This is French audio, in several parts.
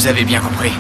Vous avez bien compris.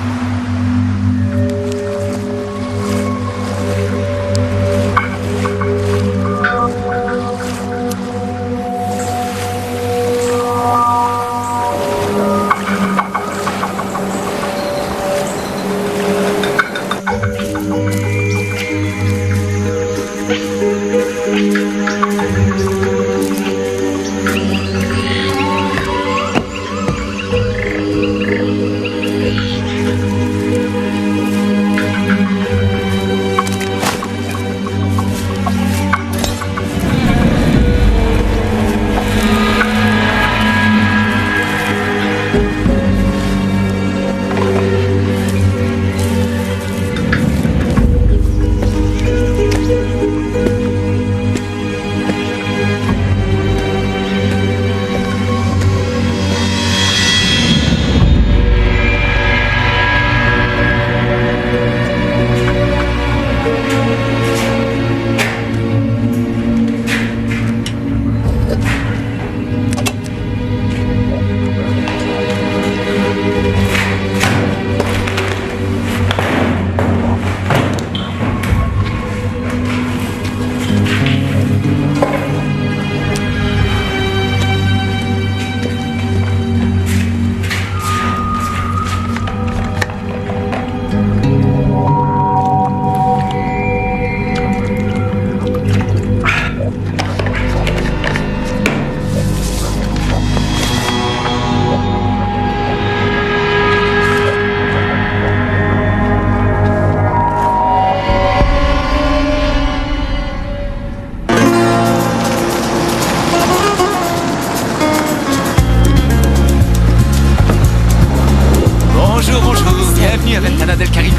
Bienvenue à Ventana del Caribe.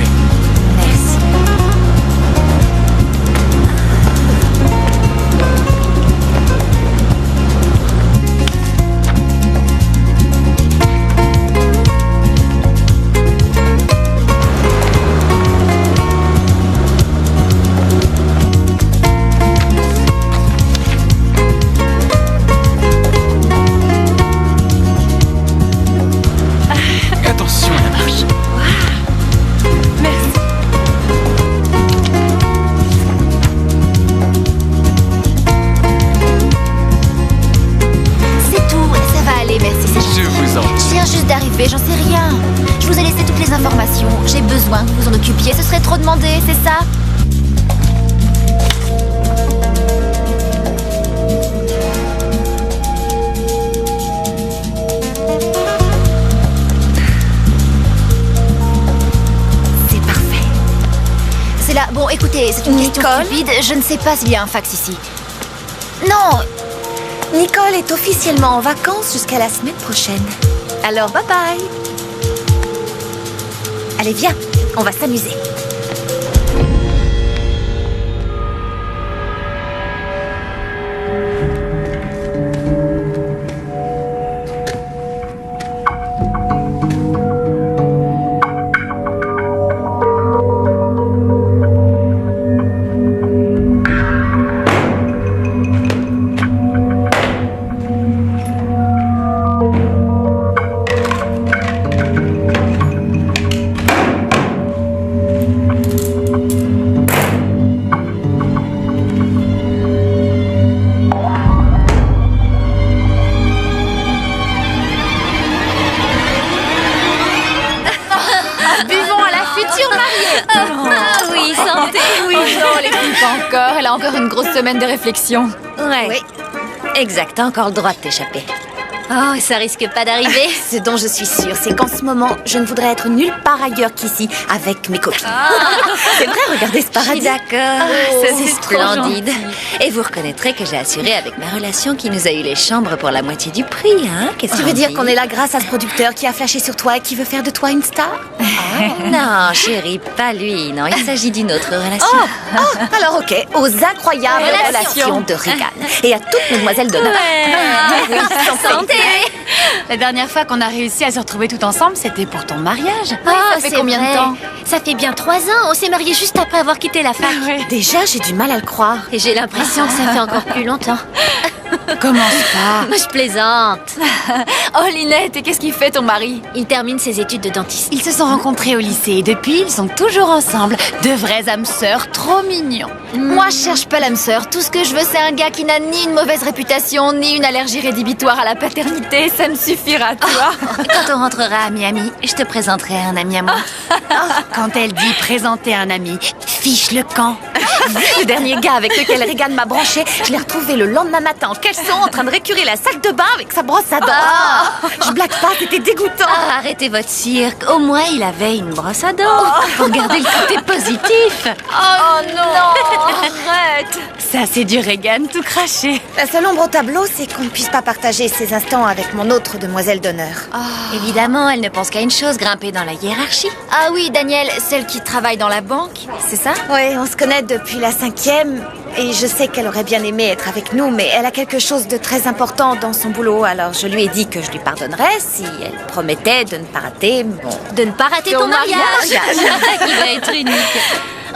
Merci. Attention à la marche. Merci. C'est tout, ça va aller, merci, c'est gentil. Je vous en prie. Je viens juste d'arriver, j'en sais rien. Je vous ai laissé toutes les informations. J'ai besoin que vous en occupiez, ce serait trop demandé, c'est ça? C'est parfait. C'est là. Bon, écoutez, c'est une question stupide. Je ne sais pas s'il y a un fax ici. Non. Nicole est officiellement en vacances jusqu'à la semaine prochaine. Alors, bye bye. Allez, viens, on va s'amuser. Buvons à la future mariée. Ah oui, santé, oui. Non, les filles, pas encore. Elle a encore une grosse semaine de réflexion. Ouais. Oui. Exact, t'as encore le droit de t'échapper. Oh, ça risque pas d'arriver. Ce dont je suis sûre, c'est qu'en ce moment, je ne voudrais être nulle part ailleurs qu'ici, avec mes copines. C'est vrai, regardez ce Je suis paradis. d'accord, c'est trop splendide. Et vous reconnaîtrez que j'ai assuré avec ma relation qui nous a eu les chambres pour la moitié du prix, hein? Qu'est-ce Tu qu'on veux dire dit? qu'on est là grâce à ce producteur qui a flashé sur toi et qui veut faire de toi une star? Non, chérie, pas lui. Non, il s'agit d'une autre relation. Alors ok, aux incroyables relations de Regan. Et à toutes mesdemoiselles d'honneur. Ouais. Santé. La dernière fois qu'on a réussi à se retrouver tout ensemble, c'était pour ton mariage. Ça fait combien de temps? Ça fait bien 3 ans. On s'est mariés juste après avoir quitté la fac. Déjà, j'ai du mal à le croire. Et j'ai l'impression que ça fait encore plus longtemps. Commence pas. Moi, je plaisante. Oh, Linette, et qu'est-ce qu'il fait ton mari? Il termine ses études de dentiste. Ils se sont rencontrés au lycée et depuis, ils sont toujours ensemble. De vraies âmes sœurs, trop mignons. Moi, je cherche pas l'âme sœur. Tout ce que je veux, c'est un gars qui n'a ni une mauvaise réputation, ni une allergie rédhibitoire à la paternité. Ça me suffira, tu vois. Quand on rentrera à Miami, je te présenterai un ami à moi. Quand elle dit présenter un ami, fiche le camp. Le dernier gars avec lequel Regan m'a branché, je l'ai retrouvé le lendemain matin en caleçon en train de récurer la salle de bain avec sa brosse à dents. Je blague pas, c'était dégoûtant. Ah, arrêtez votre cirque. Au moins, il avait une brosse à dents. Pour garder le côté positif. Oh non, arrête. Ça, c'est du Regan tout craché. La seule ombre au tableau, c'est qu'on ne puisse pas partager ces instants avec mon autre demoiselle d'honneur. Évidemment, elle ne pense qu'à une chose, grimper dans la hiérarchie. Ah oui, Daniel, celle qui travaille dans la banque, c'est ça? Oui, on se connaît depuis la 5e et je sais qu'elle aurait bien aimé être avec nous, mais elle a quelque chose de très important dans son boulot, alors je lui ai dit que je lui pardonnerais si elle promettait de ne pas rater De ne pas rater ton mariage. Qui va être unique.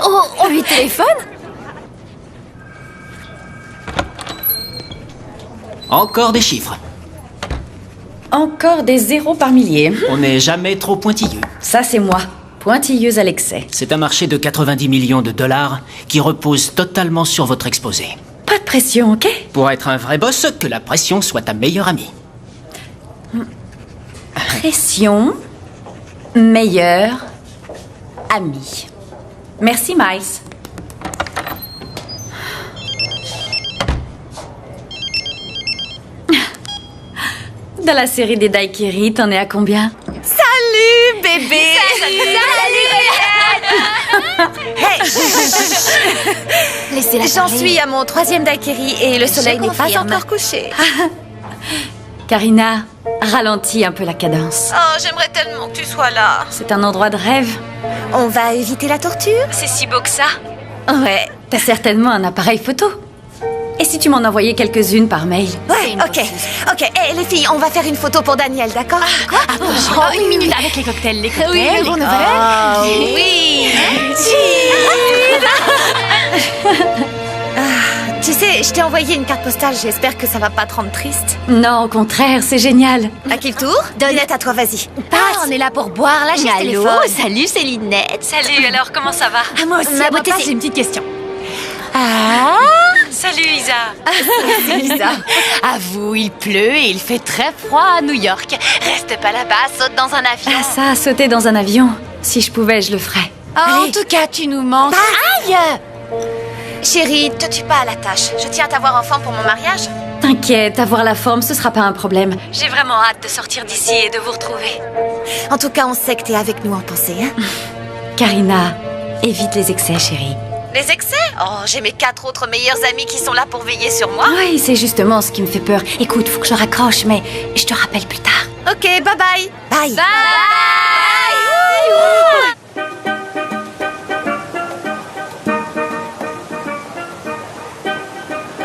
Oh, on lui téléphone? Encore des chiffres. Encore des zéros par millier. On n'est jamais trop pointilleux. Ça, c'est moi. Pointilleuse à l'excès. C'est un marché de 90 millions de dollars qui repose totalement sur votre exposé. Pas de pression, ok? Pour être un vrai boss, que la pression soit ta meilleure amie. Pression, meilleur ami. Merci, Miles. Dans la série des Daikiri, t'en es à combien? Salut, bébé. Laissez-la J'en parler. suis à mon 3e daiquiri et le soleil n'est pas confirme. encore couché. Karina, ralentis un peu la cadence. Oh, j'aimerais tellement que tu sois là. C'est un endroit de rêve. On va éviter la torture? C'est si beau que ça. Ouais, t'as certainement un appareil photo. Et si tu m'en envoyais quelques-unes par mail? Ouais, ok. Eh, les filles, on va faire une photo pour Daniel, d'accord? Quoi? Oh, une minute avec les cocktails, les cocktails. Oui, les bon, cocktails. Oui. Tu sais, je t'ai envoyé une carte postale, j'espère que ça va pas te rendre triste. Non, au contraire, c'est génial. À qui le tour? Donnette, à toi, vas-y. Ah, on est là pour boire, là, j'ai le Allô, téléphone. salut, c'est Linette. Salut, alors comment ça va? Ah, moi aussi, Ma à ma beauté, place, c'est- j'ai une petite question. Salut, Isa. C'est Lisa. Avoue, il pleut et il fait très froid à New York. Reste pas là-bas, saute dans un avion. Ah ça, sauter dans un avion. Si je pouvais, je le ferais. Oh, en tout cas, tu nous manques. Aïe! Chérie, te tue pas à la tâche. Je tiens à t'avoir enfant pour mon mariage. T'inquiète, avoir la forme, ce sera pas un problème. J'ai vraiment hâte de sortir d'ici et de vous retrouver. En tout cas, on sait que t'es avec nous en pensée, hein? Karina, évite les excès, chérie. Les excès? Oh, j'ai mes 4 autres meilleurs amis qui sont là pour veiller sur moi. Oui, c'est justement ce qui me fait peur. Écoute, faut que je raccroche, mais je te rappelle plus tard. Ok, bye bye. Bye.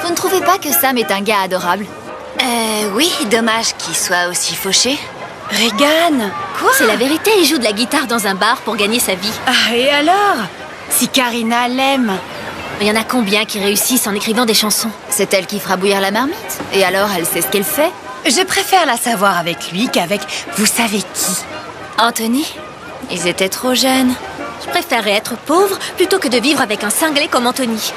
Vous ne trouvez pas que Sam est un gars adorable? Oui, dommage qu'il soit aussi fauché. Regan. C'est la vérité, il joue de la guitare dans un bar pour gagner sa vie. Ah, et alors? Si Karina l'aime. Il y en a combien qui réussissent en écrivant des chansons? C'est elle qui fera bouillir la marmite. Et alors, elle sait ce qu'elle fait? Je préfère la savoir avec lui qu'avec vous savez qui. Anthony, ils étaient trop jeunes. Je préférerais être pauvre plutôt que de vivre avec un cinglé comme Anthony.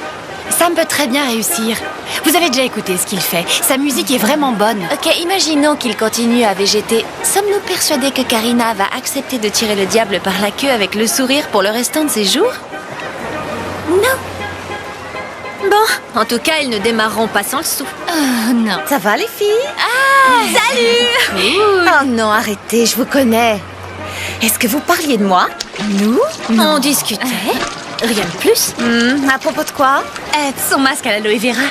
Sam peut très bien réussir. Vous avez déjà écouté ce qu'il fait. Sa musique est vraiment bonne. Ok, imaginons qu'il continue à végéter. Sommes-nous persuadés que Karina va accepter de tirer le diable par la queue avec le sourire pour le restant de ses jours? Non. Bon, en tout cas, ils ne démarreront pas sans le sou. Oh non. Ça va, les filles? Salut! Oh non, arrêtez, je vous connais. Est-ce que vous parliez de moi? Nous? On discutait. Rien de plus. À propos de quoi? Son masque à l'aloe vera.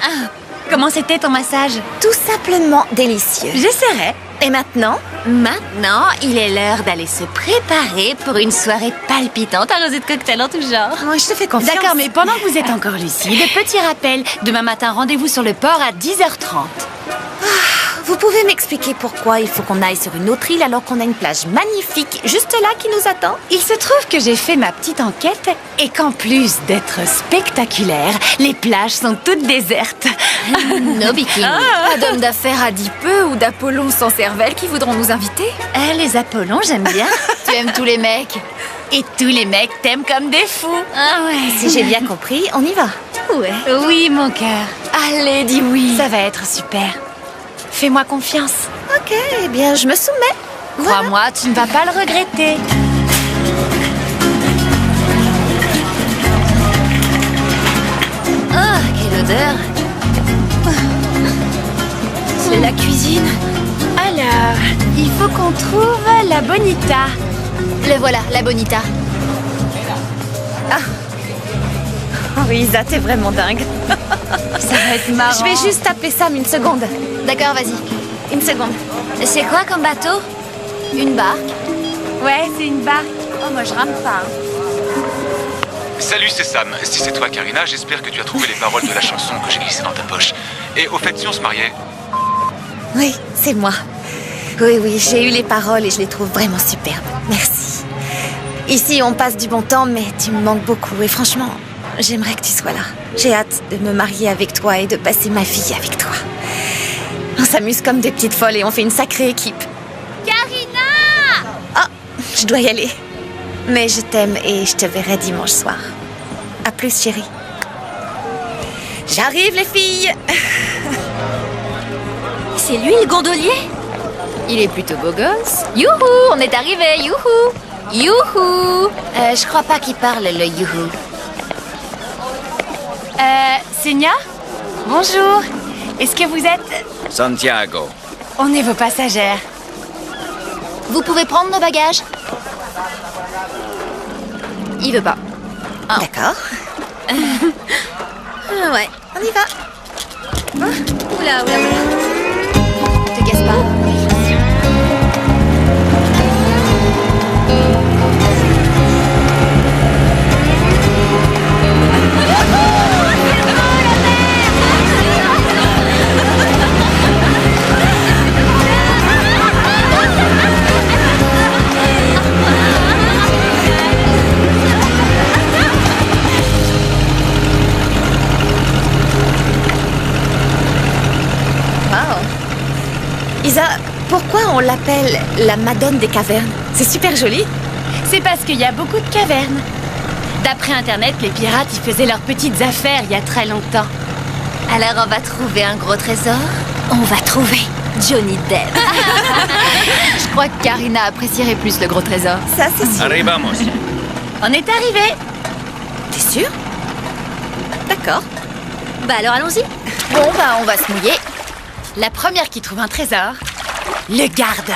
Comment c'était ton massage? Tout simplement délicieux. J'essaierai. Et maintenant? Maintenant, il est l'heure d'aller se préparer pour une soirée palpitante arrosée de cocktails en tout genre. Moi, je te fais confiance. D'accord, mais pendant que vous êtes encore lucide, petit rappel, demain matin, rendez-vous sur le port à 10h30. vous pouvez m'expliquer pourquoi il faut qu'on aille sur une autre île alors qu'on a une plage magnifique juste là qui nous attend? Il se trouve que j'ai fait ma petite enquête et qu'en plus d'être spectaculaire, les plages sont toutes désertes. No bikini. Pas d'homme d'affaires adipeux ou d'Apollon sans cervelle qui voudront nous inviter? Les Apollons, j'aime bien. Tu aimes tous les mecs. Et tous les mecs t'aiment comme des fous. Ah ouais. Si j'ai bien compris, on y va. Ouais. Oui, mon cœur. Allez, dis oui. Ça va être super. Fais-moi confiance. Ok, eh bien, je me soumets. Crois-moi, tu ne vas pas le regretter. Ah, quelle odeur. C'est la cuisine. Alors, il faut qu'on trouve la bonita. Le voilà, la bonita. Oh, Isa, t'es vraiment dingue. Ça va être marrant. Je vais juste appeler Sam une seconde. D'accord, vas-y. Une seconde. C'est quoi comme bateau? Une barque. Ouais, c'est une barque. Oh, moi, je rame pas. Salut, c'est Sam. Si c'est toi, Karina, j'espère que tu as trouvé les paroles de la chanson que j'ai glissée dans ta poche. Et au fait, si on se mariait? Oui, c'est moi. Oui, j'ai eu les paroles et je les trouve vraiment superbes. Merci. Ici, on passe du bon temps, mais tu me manques beaucoup. Et franchement, j'aimerais que tu sois là. J'ai hâte de me marier avec toi et de passer ma vie avec toi. On s'amuse comme des petites folles et on fait une sacrée équipe. Karina! Ah, je dois y aller. Mais je t'aime et je te verrai dimanche soir. À plus, chérie. J'arrive, les filles. C'est lui le gondolier? Il est plutôt beau gosse. Youhou, on est arrivé, youhou! Youhou! Je crois pas qu'il parle le youhou. Senia? Bonjour. Est-ce que vous êtes... Santiago. On est vos passagères. Vous pouvez prendre nos bagages? Il veut pas. D'accord. Ouais. On y va. Oula. Te casse pas. Isa, pourquoi on l'appelle la Madone des cavernes? C'est super joli. C'est parce qu'il y a beaucoup de cavernes. D'après Internet, les pirates y faisaient leurs petites affaires il y a très longtemps. Alors on va trouver un gros trésor? On va trouver Johnny Depp. Je crois que Karina apprécierait plus le gros trésor. Ça, c'est sûr. Arrivamos. On est arrivés. T'es sûr? D'accord. Bah alors allons-y. Bon bah on va se mouiller. La première qui trouve un trésor, le garde.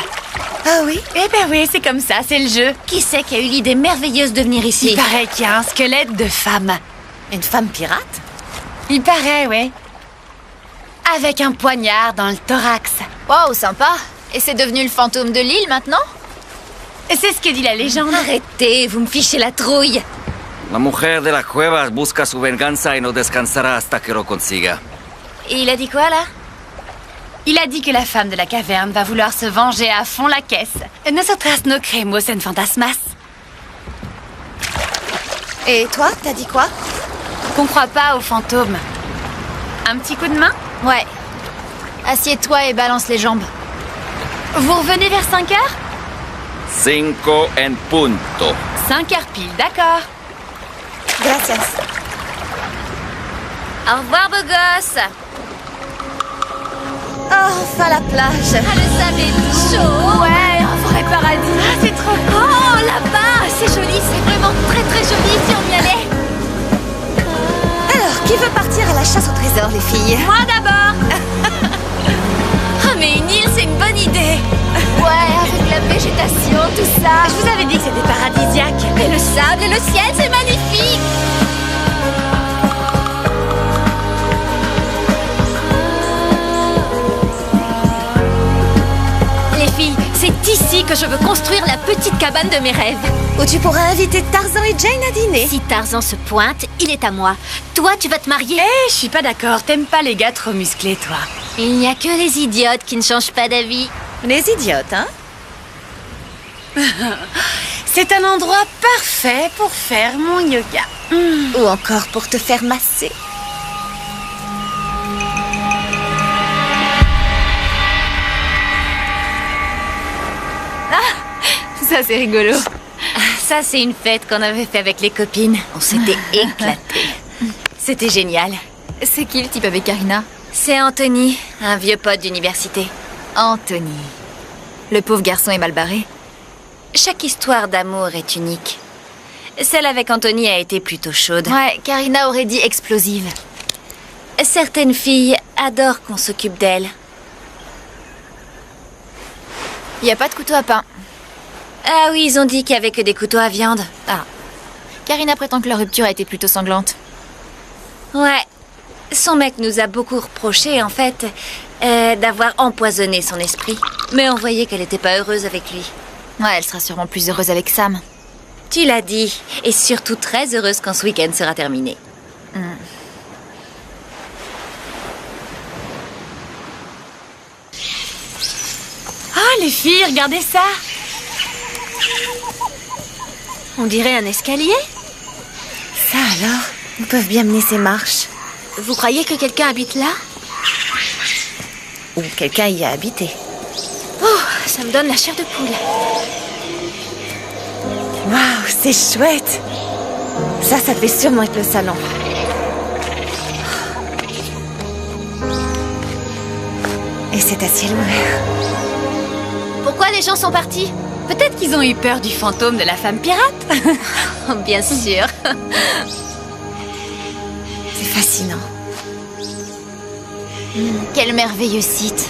Ah oui? Eh ben oui, c'est comme ça, c'est le jeu. Qui c'est qui a eu l'idée merveilleuse de venir ici? Il paraît qu'il y a un squelette de femme. Une femme pirate? Il paraît, ouais. Avec un poignard dans le thorax. Wow, sympa. Et c'est devenu le fantôme de l'île maintenant? C'est ce que dit la légende. Arrêtez, vous me fichez la trouille. La mujer de la cueva busca su venganza y no descansará hasta que lo consiga. Et il a dit quoi là? Il a dit que la femme de la caverne va vouloir se venger à fond la caisse. Nosotras no creemos en fantasmas. Et toi, t'as dit quoi? Qu'on croit pas aux fantômes. Un petit coup de main? Ouais. Assieds-toi et balance les jambes. Vous revenez vers 5 heures? 5 en punto. 5 heures pile, d'accord. Gracias. Au revoir, beau gosse. Oh, enfin la plage. Ah, le sable est tout chaud. Ouais, un vrai paradis. Ah, c'est trop beau. Oh, là-bas, c'est joli, c'est vraiment très très joli si on y allait. Alors, qui veut partir à la chasse au trésor, les filles? Moi d'abord. Ah, mais une île, c'est une bonne idée. Ouais, avec la végétation, tout ça. Je vous avais dit que c'était paradisiaque. Et le sable et le ciel, c'est magnifique. Les filles, c'est ici que je veux construire la petite cabane de mes rêves. Où tu pourras inviter Tarzan et Jane à dîner. Si Tarzan se pointe, il est à moi. Toi, tu vas te marier. Je suis pas d'accord. T'aimes pas les gars trop musclés, toi. Il n'y a que les idiotes qui ne changent pas d'avis. Les idiotes, hein? C'est un endroit parfait pour faire mon yoga. Ou encore pour te faire masser. Ça, c'est rigolo. Ça, c'est une fête qu'on avait fait avec les copines. On s'était éclatés. C'était génial. C'est qui le type avec Karina? C'est Anthony, un vieux pote d'université. Anthony. Le pauvre garçon est mal barré. Chaque histoire d'amour est unique. Celle avec Anthony a été plutôt chaude. Ouais, Karina aurait dit explosive. Certaines filles adorent qu'on s'occupe d'elles. Y a pas de couteau à pain. Ah oui, ils ont dit qu'il y avait que des couteaux à viande. Ah. Karina prétend que leur rupture a été plutôt sanglante. Ouais. Son mec nous a beaucoup reproché, en fait, d'avoir empoisonné son esprit. Mais on voyait qu'elle n'était pas heureuse avec lui. Ouais, elle sera sûrement plus heureuse avec Sam. Tu l'as dit. Et surtout très heureuse quand ce week-end sera terminé. Oh, les filles, regardez ça. On dirait un escalier. Ça alors? Ils peuvent bien mener ces marches. Vous croyez que quelqu'un habite là? Ou quelqu'un y a habité. Oh, ça me donne la chair de poule. Waouh, c'est chouette! Ça devait sûrement être le salon. Et c'est à ciel ouvert. Pourquoi les gens sont partis? Peut-être qu'ils ont eu peur du fantôme de la femme pirate. Bien sûr. C'est fascinant. Quel merveilleux site.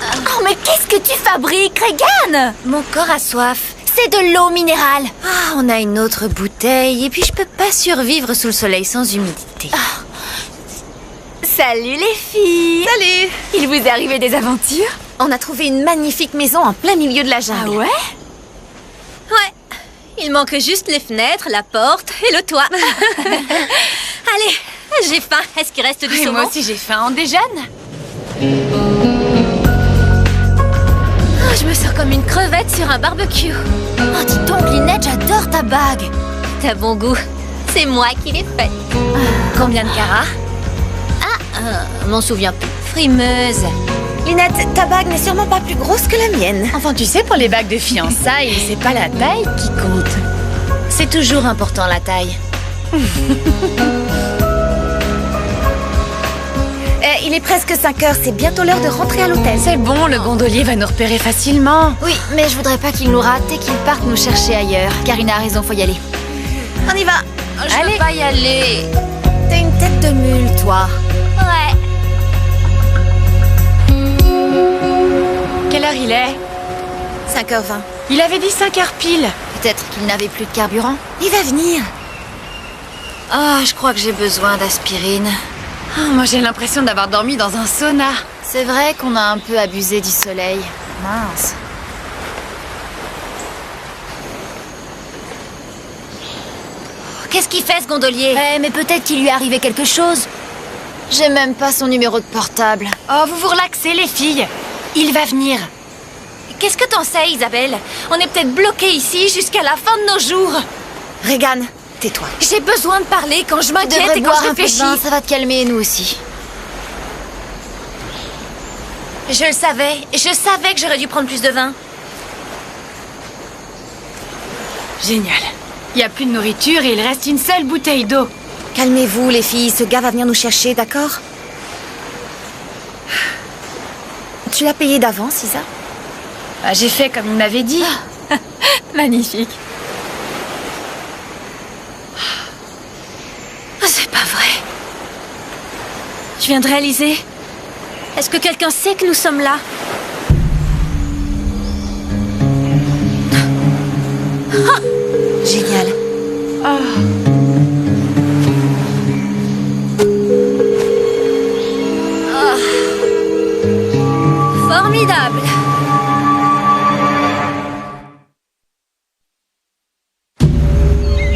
Oh, mais qu'est-ce que tu fabriques, Regan? Mon corps a soif. C'est de l'eau minérale. Ah, on a une autre bouteille. Et puis, je peux pas survivre sous le soleil sans humidité. Salut les filles. Salut! Il vous est arrivé des aventures? On a trouvé une magnifique maison en plein milieu de la jungle. ouais? Ouais. Il manque juste les fenêtres, la porte et le toit. Allez, j'ai faim. Est-ce qu'il reste du Et saumon? moi aussi, j'ai faim. On déjeune? Oh, je me sens comme une crevette sur un barbecue. Oh, dis donc, Lynette, j'adore ta bague. T'as bon goût. C'est moi qui l'ai faite. Combien de carats? M'en souviens plus. Frimeuse. Lynette, ta bague n'est sûrement pas plus grosse que la mienne. Enfin, tu sais, pour les bagues de fiançailles, c'est pas la taille qui compte. C'est toujours important, la taille. Il est presque 5 heures, c'est bientôt l'heure de rentrer à l'hôtel. C'est bon, le gondolier va nous repérer facilement. Oui, mais je voudrais pas qu'il nous rate et qu'il parte nous chercher ailleurs. Karina a raison, faut y aller. On y va. Je veux pas y aller. T'as une tête de mule, toi. Ouais. Quelle heure il est? 5h20. Il avait dit 5 heures pile. Peut-être qu'il n'avait plus de carburant. Il va venir. Ah, je crois que j'ai besoin d'aspirine. Oh, moi, j'ai l'impression d'avoir dormi dans un sauna. C'est vrai qu'on a un peu abusé du soleil. Mince. Qu'est-ce qu'il fait, ce gondolier? Mais peut-être qu'il lui est arrivé quelque chose. J'ai même pas son numéro de portable. Oh, vous vous relaxez, les filles. Il va venir. Qu'est-ce que t'en sais, Isabelle? On est peut-être bloqués ici jusqu'à la fin de nos jours. Regan, tais-toi. J'ai besoin de parler quand je Tu m'inquiète devrais et quand boire je un peu de réfléchis. vin, ça va te calmer, nous aussi. Je le savais. Je savais que j'aurais dû prendre plus de vin. Génial. Il n'y a plus de nourriture et il reste une seule bouteille d'eau. Calmez-vous, les filles. Ce gars va venir nous chercher, d'accord? Tu l'as payé d'avance, Isa? Ah, j'ai fait comme il m'avait dit. Magnifique. Oh, c'est pas vrai. Je viens de réaliser. Est-ce que quelqu'un sait que nous sommes là? Génial. Formidable.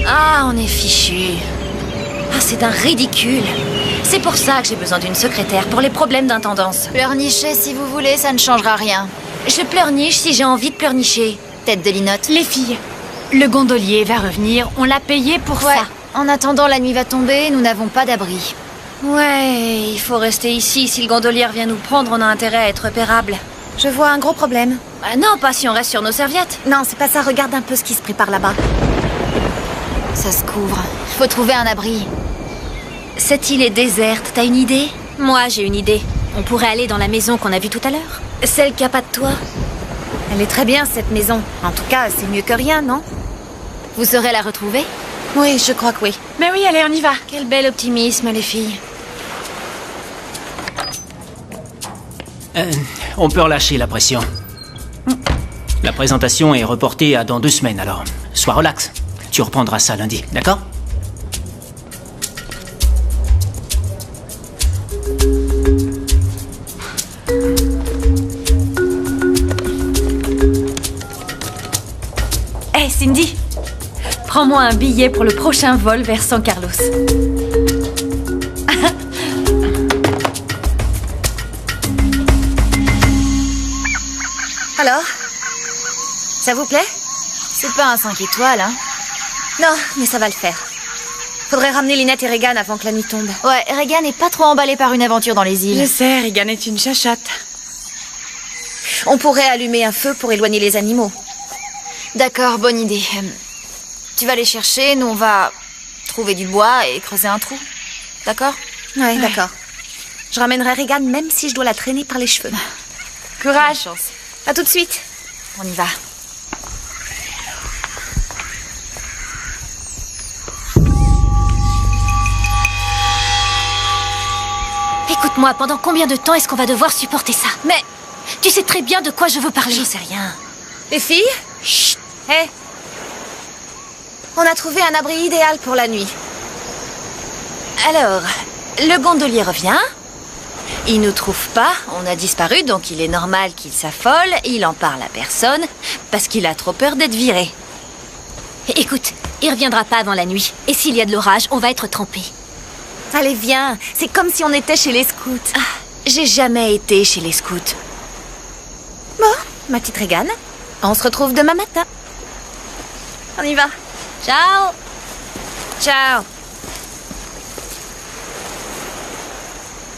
Ah, on est fichu. Ah, c'est d'un ridicule. C'est pour ça que j'ai besoin d'une secrétaire, pour les problèmes d'intendance. Pleurnichez si vous voulez, ça ne changera rien. Je pleurniche si j'ai envie de pleurnicher. Tête de linotte. Les filles, le gondolier va revenir. On l'a payé pour Ouais, ça. en attendant, la nuit va tomber, nous n'avons pas d'abri. Ouais, il faut rester ici. Si le gondolier vient nous prendre, on a intérêt à être pérable. Je vois un gros problème. Ah non, pas si on reste sur nos serviettes. Non, c'est pas ça. Regarde un peu ce qui se prépare là-bas. Ça se couvre. Il faut trouver un abri. Cette île est déserte, t'as une idée? Moi, j'ai une idée. On pourrait aller dans la maison qu'on a vue tout à l'heure. Celle qui a pas de toit. Elle est très bien, cette maison. En tout cas, c'est mieux que rien, non? Vous saurez la retrouver? Oui, je crois que oui. Mais oui, allez, on y va. Quel bel optimisme, les filles. On peut relâcher la pression. La présentation est reportée à dans 2 semaines, alors sois relax. Tu reprendras ça lundi, d'accord? Hey, Cindy, prends-moi un billet pour le prochain vol vers San Carlos. Alors? Ça vous plaît? C'est pas un 5 étoiles, hein? Non, mais ça va le faire. Faudrait ramener Lynette et Regan avant que la nuit tombe. Ouais, Regan n'est pas trop emballé par une aventure dans les îles. Je sais, Regan est une chachotte. On pourrait allumer un feu pour éloigner les animaux. D'accord, bonne idée. Tu vas les chercher, nous on va trouver du bois et creuser un trou. D'accord? Ouais, d'accord. Je ramènerai Regan même si je dois la traîner par les cheveux. Courage. À tout de suite. On y va. Écoute-moi, pendant combien de temps est-ce qu'on va devoir supporter ça? Mais tu sais très bien de quoi je veux parler. J'en sais rien. Les filles? Chut. Hé. On a trouvé un abri idéal pour la nuit. Alors, le gondolier revient. Il nous trouve pas, on a disparu, donc il est normal qu'il s'affole. Il en parle à personne, parce qu'il a trop peur d'être viré. Écoute, il reviendra pas avant la nuit. Et s'il y a de l'orage, on va être trempés. Allez, viens. C'est comme si on était chez les scouts. Ah, j'ai jamais été chez les scouts. Bon, ma petite Regan, on se retrouve demain matin. On y va. Ciao! Ciao.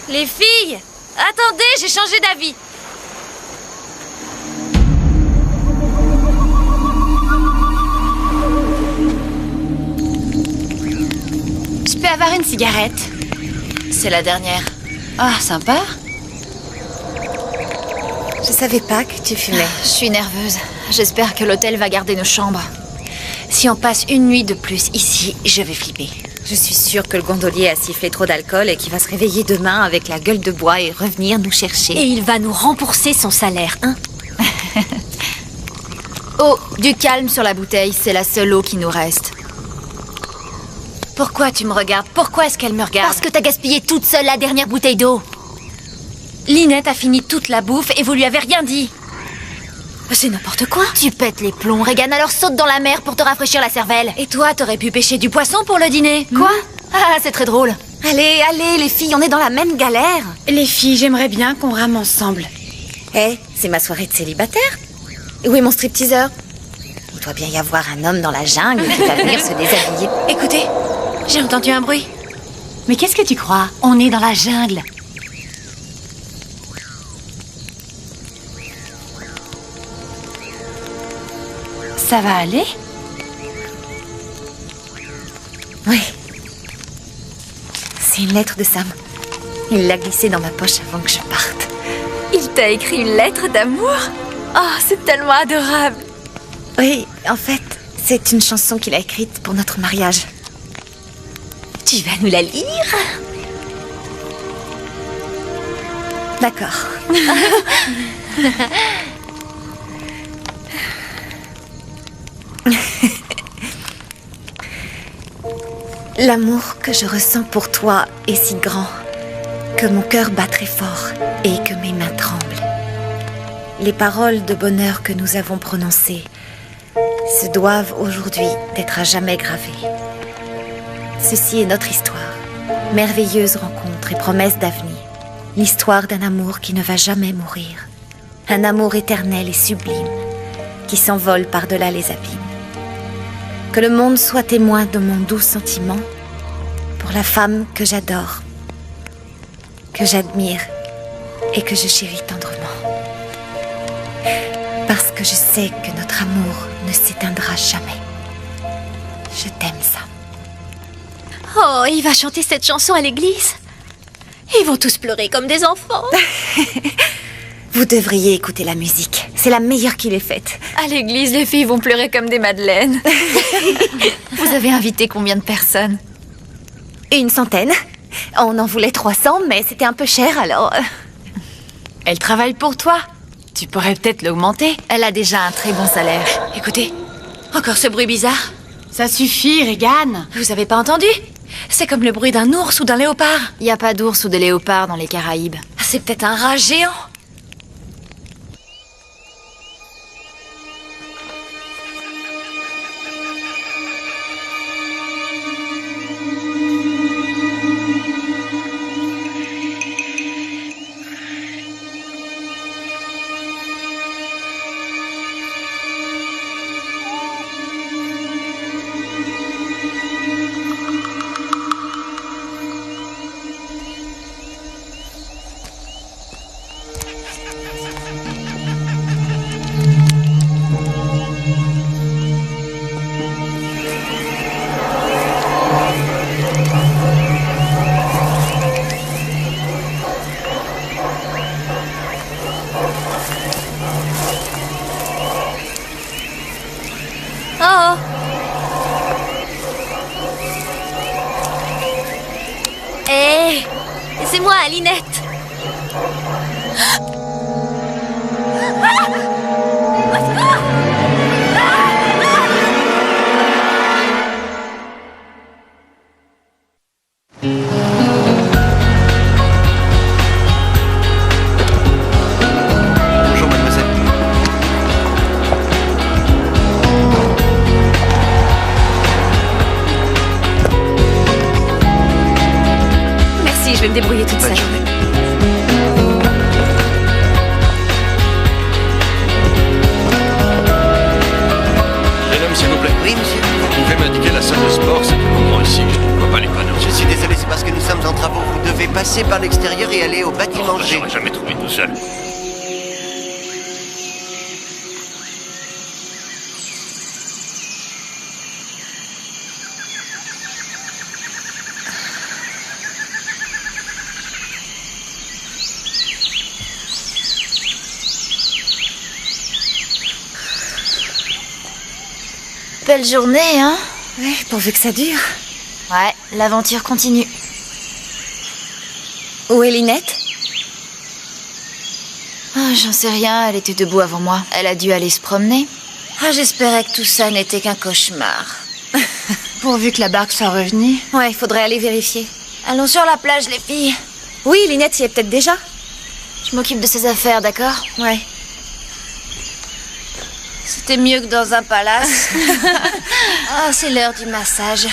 Les filles, attendez, j'ai changé d'avis. Je peux avoir une cigarette? C'est la dernière. Ah, sympa. Je savais pas que tu fumais. Je suis nerveuse. J'espère que l'hôtel va garder nos chambres. Si on passe une nuit de plus ici, je vais flipper. Je suis sûre que le gondolier a sifflé trop d'alcool et qu'il va se réveiller demain avec la gueule de bois et revenir nous chercher. Et il va nous rembourser son salaire, hein? Oh, du calme sur la bouteille, c'est la seule eau qui nous reste. Pourquoi tu me regardes? Pourquoi est-ce qu'elle me regarde? Parce que t'as gaspillé toute seule la dernière bouteille d'eau. Lynette a fini toute la bouffe et vous lui avez rien dit. C'est n'importe quoi. Tu pètes les plombs, Regan, alors saute dans la mer pour te rafraîchir la cervelle. Et toi, t'aurais pu pêcher du poisson pour le dîner. Quoi? Ah, c'est très drôle. Allez, allez, les filles, on est dans la même galère. Les filles, j'aimerais bien qu'on rame ensemble. Hé, c'est ma soirée de célibataire. Où est mon stripteaseur? Il doit bien y avoir un homme dans la jungle qui va venir se déshabiller. Écoutez, j'ai entendu un bruit. Mais qu'est-ce que tu crois? On est dans la jungle. Ça va aller? Oui. C'est une lettre de Sam. Il l'a glissée dans ma poche avant que je parte. Il t'a écrit une lettre d'amour? Oh, c'est tellement adorable. Oui, en fait, c'est une chanson qu'il a écrite pour notre mariage. Tu vas nous la lire? D'accord. L'amour que je ressens pour toi est si grand que mon cœur bat très fort et que mes mains tremblent. Les paroles de bonheur que nous avons prononcées se doivent aujourd'hui d'être à jamais gravées. Ceci est notre histoire. Merveilleuse rencontre et promesse d'avenir. L'histoire d'un amour qui ne va jamais mourir. Un amour éternel et sublime qui s'envole par-delà les abîmes. Que le monde soit témoin de mon doux sentiment pour la femme que j'adore, que j'admire et que je chéris tendrement. Parce que je sais que notre amour ne s'éteindra jamais. Je t'aime, Sam. Oh, il va chanter cette chanson à l'église. Ils vont tous pleurer comme des enfants. Vous devriez écouter la musique. C'est la meilleure qu'il ait faite. À l'église, les filles vont pleurer comme des madeleines. Vous avez invité combien de personnes? Une centaine. On en voulait 300, mais c'était un peu cher, alors... Elle travaille pour toi. Tu pourrais peut-être l'augmenter. Elle a déjà un très bon salaire. Écoutez, encore ce bruit bizarre. Ça suffit, Regan. Vous avez pas entendu? C'est comme le bruit d'un ours ou d'un léopard. Il n'y a pas d'ours ou de léopard dans les Caraïbes. Ah, c'est peut-être un rat géant. Oh. Hé, c'est moi, Lynette. Bonjour, mademoiselle. Merci, je vais me débrouiller toute Bonne seule. journée. Jeune homme, s'il vous plaît. Oui, monsieur. Vous pouvez m'indiquer la salle de sport, c'est plus grand ici, je ne vois pas les panneaux. Je suis désolé, c'est parce que nous sommes en travaux. Vous devez passer par l'extérieur et aller au bâtiment Je G. n'aurais jamais trouvé tout seul. Belle journée, hein? Ouais, pourvu que ça dure. Ouais, l'aventure continue. Où est Lynette? Ah, j'en sais rien, elle était debout avant moi. Elle a dû aller se promener. Ah, j'espérais que tout ça n'était qu'un cauchemar. Pourvu que la barque soit revenue. Ouais, il faudrait aller vérifier. Allons sur la plage, les filles. Oui, Lynette y est peut-être déjà. Je m'occupe de ses affaires, d'accord? Ouais. C'était mieux que dans un palace. Ah, c'est l'heure du massage.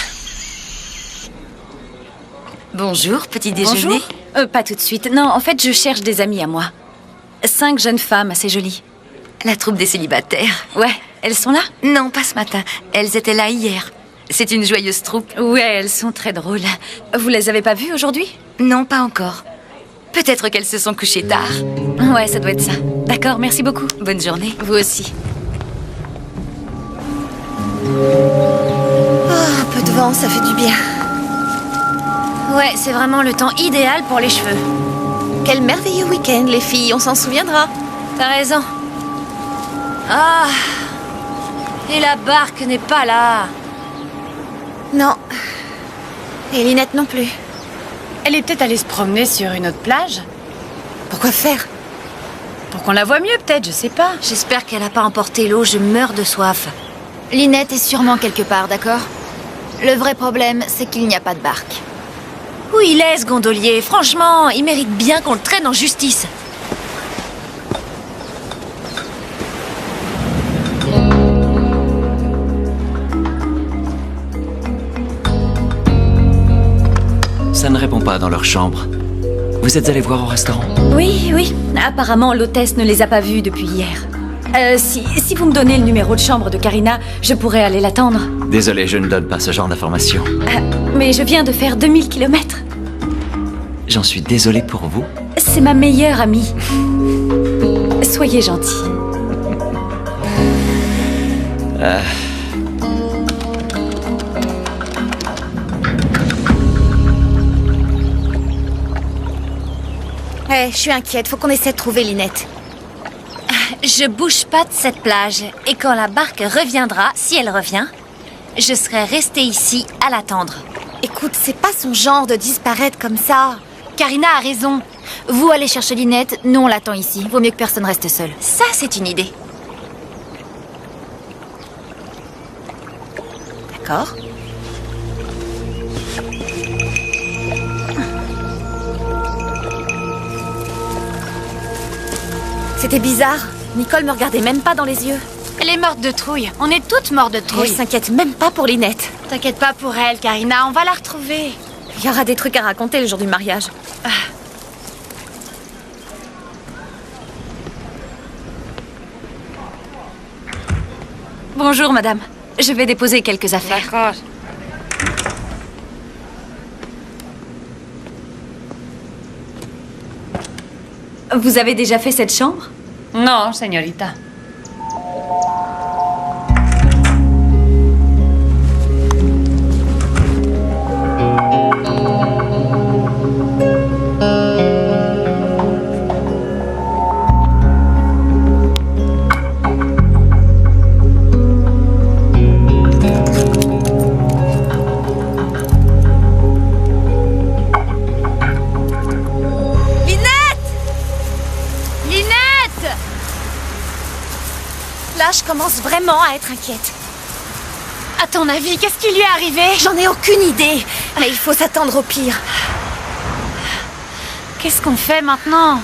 Bonjour, petit déjeuner. Bonjour. Pas tout de suite. Non, en fait, je cherche des amies à moi. 5 jeunes femmes assez jolies. La troupe des célibataires. Ouais, elles sont là? Non, pas ce matin. Elles étaient là hier. C'est une joyeuse troupe. Ouais, elles sont très drôles. Vous les avez pas vues aujourd'hui? Non, pas encore. Peut-être qu'elles se sont couchées tard. Ouais, ça doit être ça. D'accord, merci beaucoup. Bonne journée. Vous aussi. Oh, un peu de vent, ça fait du bien. Ouais, c'est vraiment le temps idéal pour les cheveux. Quel merveilleux week-end, les filles, on s'en souviendra. T'as raison. Ah. Et la barque n'est pas là. Non. Et Lynette non plus. Elle est peut-être allée se promener sur une autre plage. Pourquoi faire? Pour qu'on la voie mieux, peut-être, je sais pas. J'espère qu'elle n'a pas emporté l'eau, je meurs de soif. Lynette est sûrement quelque part, d'accord? Le vrai problème, c'est qu'il n'y a pas de barque. Où il est, ce gondolier? Franchement, il mérite bien qu'on le traîne en justice. Ça ne répond pas dans leur chambre. Vous êtes allé voir au restaurant? Oui, oui. Apparemment, l'hôtesse ne les a pas vus depuis hier. Si vous me donnez le numéro de chambre de Karina, je pourrais aller l'attendre. Désolé, je ne donne pas ce genre d'informations. Mais je viens de faire 2000 kilomètres. J'en suis désolé pour vous. C'est ma meilleure amie. Soyez gentil. Ouais, je suis inquiète. Faut qu'on essaie de trouver Lynette. Je bouge pas de cette plage. Et quand la barque reviendra, si elle revient, je serai restée ici à l'attendre. Écoute, c'est pas son genre de disparaître comme ça. Karina a raison. Vous allez chercher Lynette, nous on l'attend ici. Vaut mieux que personne reste seul. Ça, c'est une idée. D'accord. C'était bizarre. Nicole me regardait même pas dans les yeux. Elle est morte de trouille. On est toutes mortes de Elle trouille. s'inquiète même pas pour Lynette. T'inquiète pas pour elle, Karina. On va la retrouver. Il y aura des trucs à raconter le jour du mariage. Bonjour, madame. Je vais déposer quelques affaires. D'accord. Vous avez déjà fait cette chambre? Non, señorita. Là, je commence vraiment à être inquiète. À ton avis, qu'est-ce qui lui est arrivé? J'en ai aucune idée, mais il faut s'attendre au pire. Qu'est-ce qu'on fait maintenant?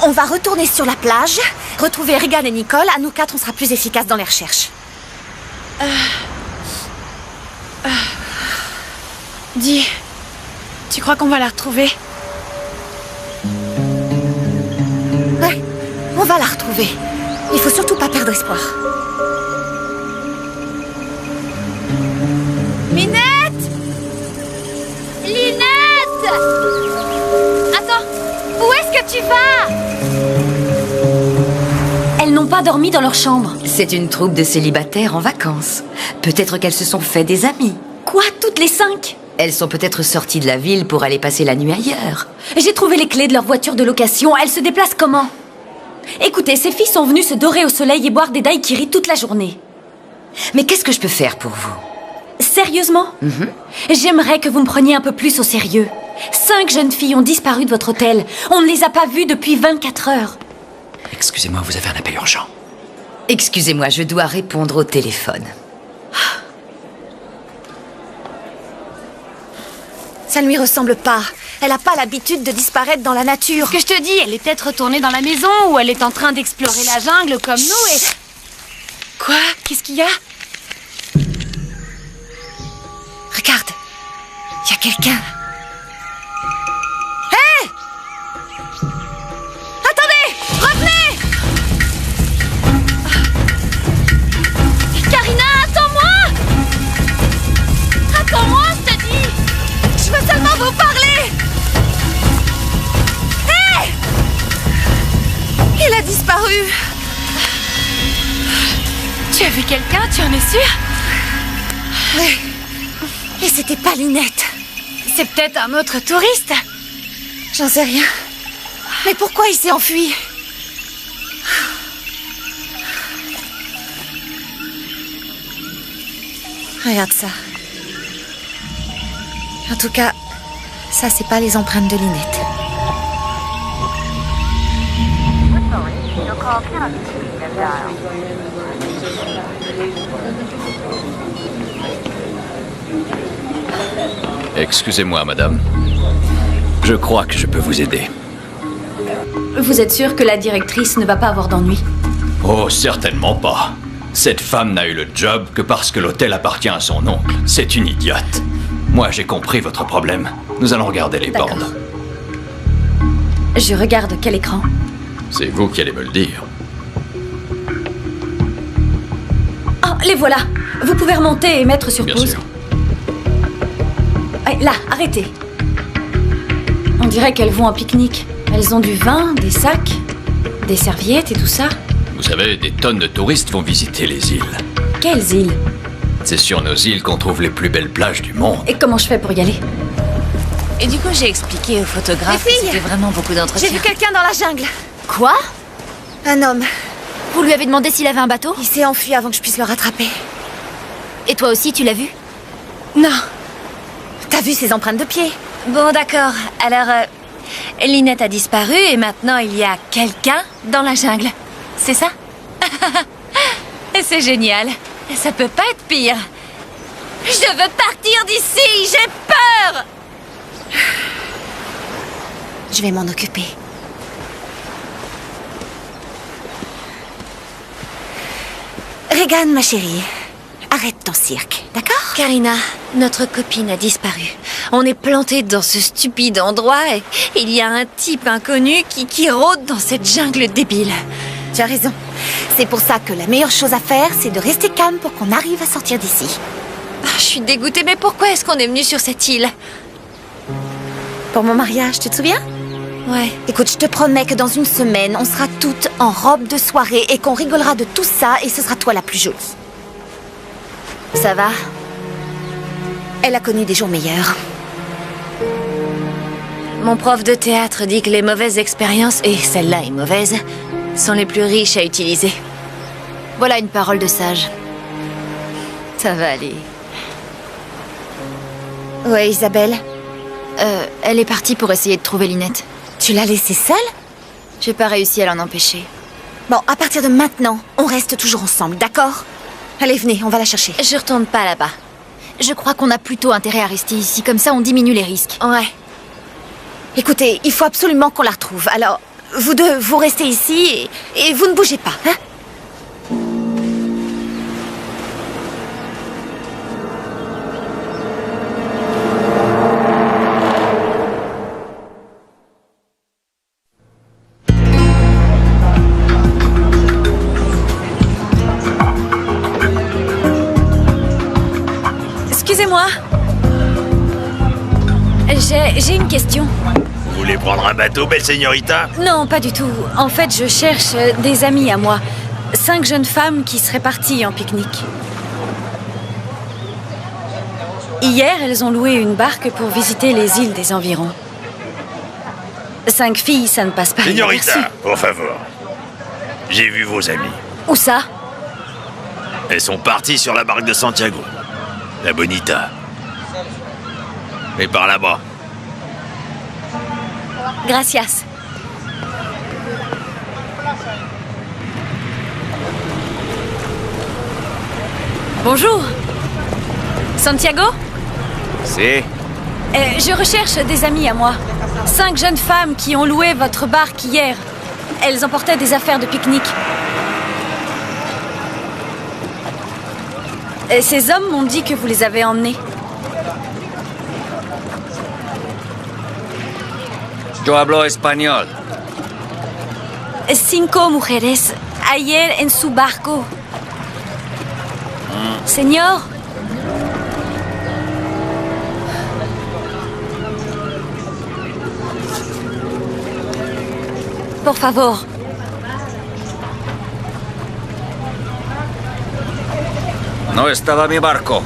On va retourner sur la plage, retrouver Regan et Nicole. À nous quatre, on sera plus efficaces dans les recherches. Dis, tu crois qu'on va la retrouver? Ouais, on va la retrouver. Il faut surtout pas perdre espoir. Lynette! Lynette! Attends, où est-ce que tu vas? Elles n'ont pas dormi dans leur chambre. C'est une troupe de célibataires en vacances. Peut-être qu'elles se sont fait des amis. Quoi, toutes les 5? Elles sont peut-être sorties de la ville pour aller passer la nuit ailleurs. J'ai trouvé les clés de leur voiture de location. Elles se déplacent comment? Écoutez, ces filles sont venues se dorer au soleil et boire des daiquiris toute la journée. Mais qu'est-ce que je peux faire pour vous? Sérieusement? J'aimerais que vous me preniez un peu plus au sérieux. 5 jeunes filles ont disparu de votre hôtel. On ne les a pas vues depuis 24 heures. Excusez-moi, vous avez un appel urgent. Excusez-moi, je dois répondre au téléphone. Ça ne lui ressemble pas. Elle n'a pas l'habitude de disparaître dans la nature. Ce que je te dis, elle est peut-être retournée dans la maison ou elle est en train d'explorer la jungle comme nous et... Quoi? Qu'est-ce qu'il y a? Regarde, il y a quelqu'un. Hé! Attendez! Revenez! Karina, attends-moi! Attends-moi, je te dis! Je veux seulement vous parler! Hé! Il a disparu. Tu as vu quelqu'un? Tu en es sûre? Oui. Et c'était pas Lynette. C'est peut-être un autre touriste. J'en sais rien. Mais pourquoi il s'est enfui? Regarde ça. En tout cas, ça, c'est pas les empreintes de Lynette. Excusez-moi, madame. Je crois que je peux vous aider. Vous êtes sûr que la directrice ne va pas avoir d'ennui? Oh, certainement pas. Cette femme n'a eu le job que parce que l'hôtel appartient à son oncle. C'est une idiote. Moi, j'ai compris votre problème. Nous allons regarder les D'accord. bornes. Je regarde quel écran? C'est vous qui allez me le dire. Oh, les voilà. Vous pouvez remonter et mettre sur Bien pause. sûr. Là, arrêtez. On dirait qu'elles vont en pique-nique. Elles ont du vin, des sacs, des serviettes et tout ça. Vous savez, des tonnes de touristes vont visiter les îles. Quelles îles? C'est sur nos îles qu'on trouve les plus belles plages du monde. Et comment je fais pour y aller? Et du coup, j'ai expliqué au photographe Les que filles, c'était vraiment beaucoup d'entretien. J'ai vu quelqu'un dans la jungle. Quoi? Un homme. Vous lui avez demandé s'il avait un bateau? Il s'est enfui avant que je puisse le rattraper. Et toi aussi, tu l'as vu? Non. T'as vu ses empreintes de pied? Bon, d'accord. Alors, Lynette a disparu et maintenant il y a quelqu'un dans la jungle. C'est ça? C'est génial. Ça peut pas être pire. Je veux partir d'ici. J'ai peur. Je vais m'en occuper. Regan, ma chérie, arrête ton cirque, d'accord? Karina, notre copine a disparu. On est planté dans ce stupide endroit et il y a un type inconnu qui rôde dans cette jungle débile. Tu as raison. C'est pour ça que la meilleure chose à faire, c'est de rester calme pour qu'on arrive à sortir d'ici. Ah, je suis dégoûtée, mais pourquoi est-ce qu'on est venu sur cette île? Pour mon mariage, tu te souviens? Ouais. Écoute, je te promets que dans une semaine, on sera toutes en robe de soirée et qu'on rigolera de tout ça et ce sera toi la plus jolie. Ça va? Elle a connu des jours meilleurs. Mon prof de théâtre dit que les mauvaises expériences, et celle-là est mauvaise, sont les plus riches à utiliser. Voilà une parole de sage. Ça va aller. Ouais, Isabelle, Elle est partie pour essayer de trouver Lynette. tu l'as laissée seule? J'ai pas réussi à l'en empêcher. Bon, à partir de maintenant, on reste toujours ensemble, d'accord? Allez, venez, on va la chercher. Je retourne pas là-bas. Je crois qu'on a plutôt intérêt à rester ici, comme ça on diminue les risques. Ouais. Écoutez, il faut absolument qu'on la retrouve. Alors, vous deux, vous restez ici et vous ne bougez pas, hein? Excusez-moi. J'ai une question. Vous voulez prendre un bateau, belle señorita? Non, pas du tout. En fait, je cherche des amies à moi. 5 jeunes femmes qui seraient parties en pique-nique. Hier, elles ont loué une barque pour visiter les îles des environs. 5 filles, ça ne passe pas Señorita, inaperçu. por favor. J'ai vu vos amies. Où ça? Elles sont parties sur la barque de Santiago. La Bonita. Et par là-bas. Gracias. Bonjour. Santiago? Si. Je recherche des amies à moi. 5 jeunes femmes qui ont loué votre barque hier. Elles emportaient des affaires de pique-nique. Ces hommes m'ont dit que vous les avez emmenés. Yo hablo español. 5 mujeres ayer en su barco. Señor. Por favor. No estaba mi barco.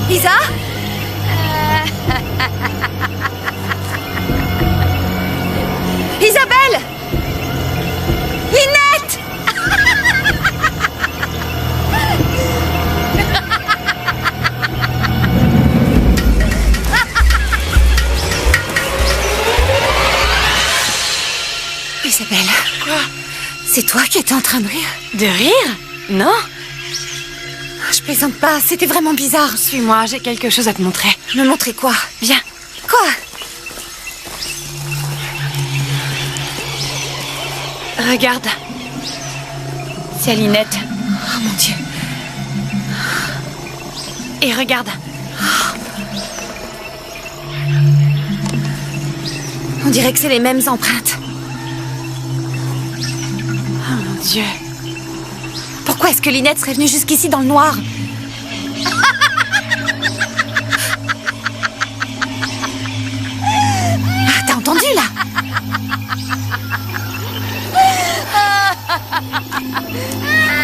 Isa? Isabelle! Lynette! Isabelle. Quoi? C'est toi qui étais en train de rire? De rire? Non. Je plaisante pas, c'était vraiment bizarre. Suis-moi, j'ai quelque chose à te montrer. Me montrer quoi? Viens. Quoi? Regarde. C'est Lynette. Oh mon Dieu. Et regarde. On dirait que c'est les mêmes empreintes. Oh mon Dieu. Pourquoi est-ce que Lynette serait venue jusqu'ici dans le noir? Ah, t'as entendu, là?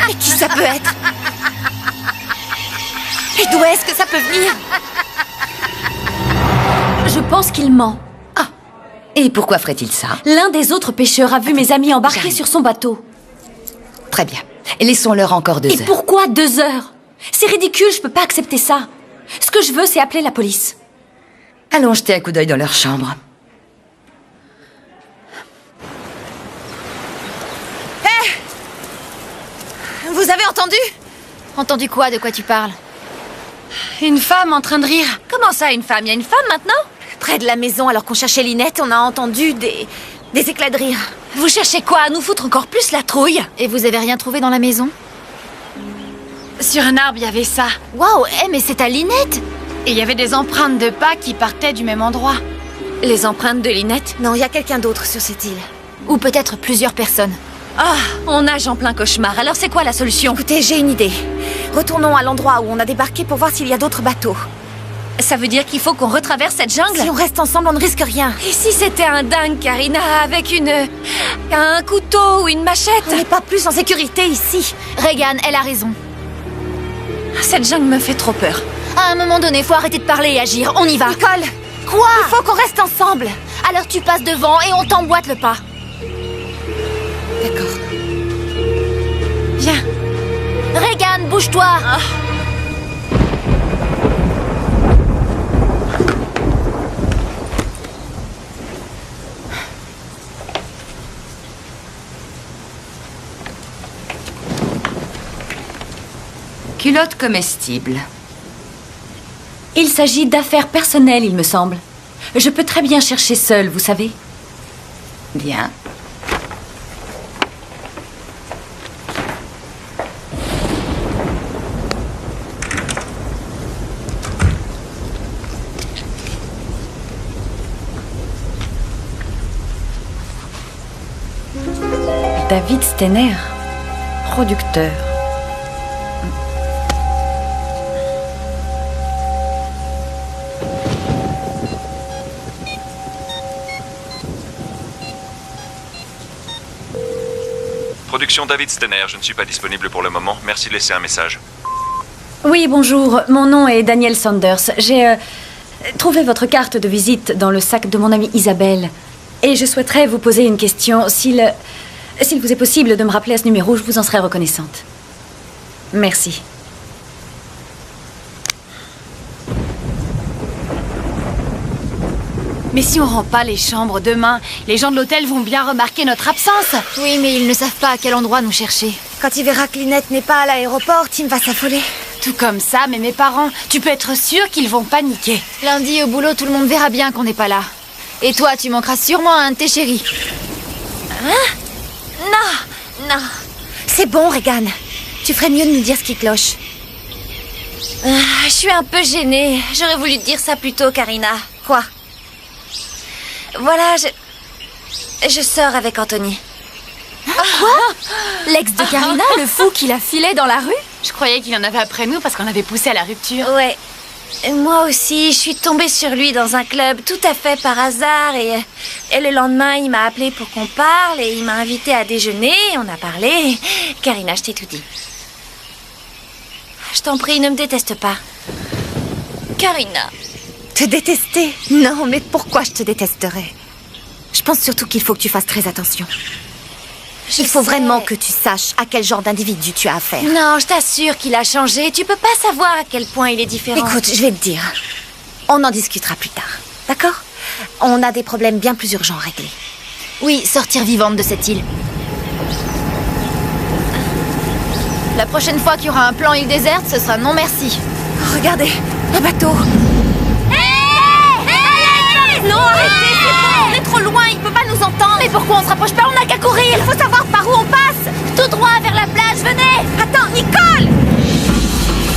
Mais qui ça peut être? Et d'où est-ce que ça peut venir? Je pense qu'il ment. Et pourquoi ferait-il ça? L'un des autres pêcheurs a vu mes amis embarquer sur son bateau. Très bien. Laissons-leur encore 2 heures. Et pourquoi 2 heures? C'est ridicule, je peux pas accepter ça. Ce que je veux, c'est appeler la police. Allons jeter un coup d'œil dans leur chambre. Vous avez entendu? Entendu quoi? De quoi tu parles? Une femme en train de rire. Comment ça, une femme? Il y a une femme maintenant? Près de la maison, alors qu'on cherchait Lynette, on a entendu des éclats de rire. Vous cherchez quoi? À nous foutre encore plus la trouille? Et vous avez rien trouvé dans la maison? Sur un arbre, il y avait ça. Waouh, mais c'est ta Lynette! Et il y avait des empreintes de pas qui partaient du même endroit. Les empreintes de Lynette? Non, il y a quelqu'un d'autre sur cette île. Ou peut-être plusieurs personnes. Ah, on nage en plein cauchemar. Alors c'est quoi la solution? Écoutez, j'ai une idée. Retournons à l'endroit où on a débarqué pour voir s'il y a d'autres bateaux. Ça veut dire qu'il faut qu'on retraverse cette jungle? Si on reste ensemble, on ne risque rien. Et si c'était un dingue, Karina, avec un couteau ou une machette? On n'est pas plus en sécurité ici. Regan, elle a raison. Cette jungle me fait trop peur. À un moment donné, faut arrêter de parler et agir. On y va. Nicole! Quoi? Il faut qu'on reste ensemble. Alors tu passes devant et on t'emboîte le pas. D'accord. Viens. Regan, bouge-toi. Culotte comestible. Il s'agit d'affaires personnelles, il me semble. Je peux très bien chercher seule, vous savez. Bien. David Steiner, producteur. Production David Steiner, je ne suis pas disponible pour le moment. Merci de laisser un message. Oui, bonjour. Mon nom est Daniel Sanders. J'ai trouvé votre carte de visite dans le sac de mon amie Isabelle. Et je souhaiterais vous poser une question. S'il vous est possible de me rappeler à ce numéro, je vous en serais reconnaissante. Merci. Mais si on rend pas les chambres demain, les gens de l'hôtel vont bien remarquer notre absence. Oui, mais ils ne savent pas à quel endroit nous chercher. Quand il verra que Lynette n'est pas à l'aéroport, Tim va s'affoler. Tout comme ça, mais mes parents, tu peux être sûr qu'ils vont paniquer. Lundi au boulot, tout le monde verra bien qu'on n'est pas là. Et toi, tu manqueras sûrement à un de tes chéris. Hein? Non. C'est bon, Regan. Tu ferais mieux de nous dire ce qui cloche. Je suis un peu gênée. J'aurais voulu te dire ça plus tôt, Karina. Quoi? Voilà, je sors avec Anthony. Quoi? L'ex de Karina, le fou qui la filait dans la rue? Je croyais qu'il en avait après nous parce qu'on avait poussé à la rupture. Ouais. Moi aussi, je suis tombée sur lui dans un club tout à fait par hasard et le lendemain, il m'a appelé pour qu'on parle et il m'a invité à déjeuner, on a parlé. Karina, je t'ai tout dit. Je t'en prie, ne me déteste pas. Karina. Te détester? Non, mais pourquoi je te détesterais? Je pense surtout qu'il faut que tu fasses très attention. Il faut vraiment que tu saches à quel genre d'individu tu as affaire. Non, je t'assure qu'il a changé. Tu peux pas savoir à quel point il est différent. Écoute, je vais te dire. On en discutera plus tard. D'accord? On a des problèmes bien plus urgents à régler. Oui, sortir vivante de cette île. La prochaine fois qu'il y aura un plan île déserte, ce sera non merci. Regardez, un bateau. Non, arrêtez, c'est bon, on est trop loin, il peut pas nous entendre. Mais pourquoi on se rapproche pas? On n'a qu'à courir. Il faut savoir par où on passe. Tout droit vers la plage, venez. Attends, Nicole!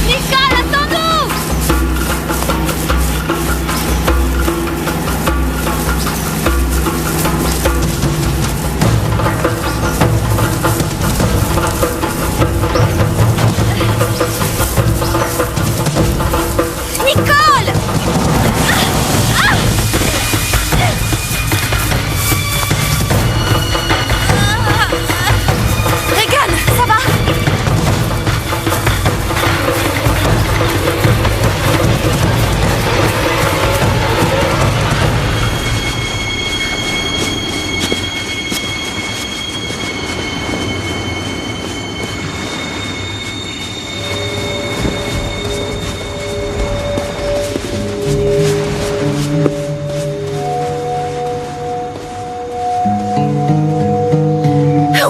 Nicole, attends-nous! Nicole! Regan, ça va?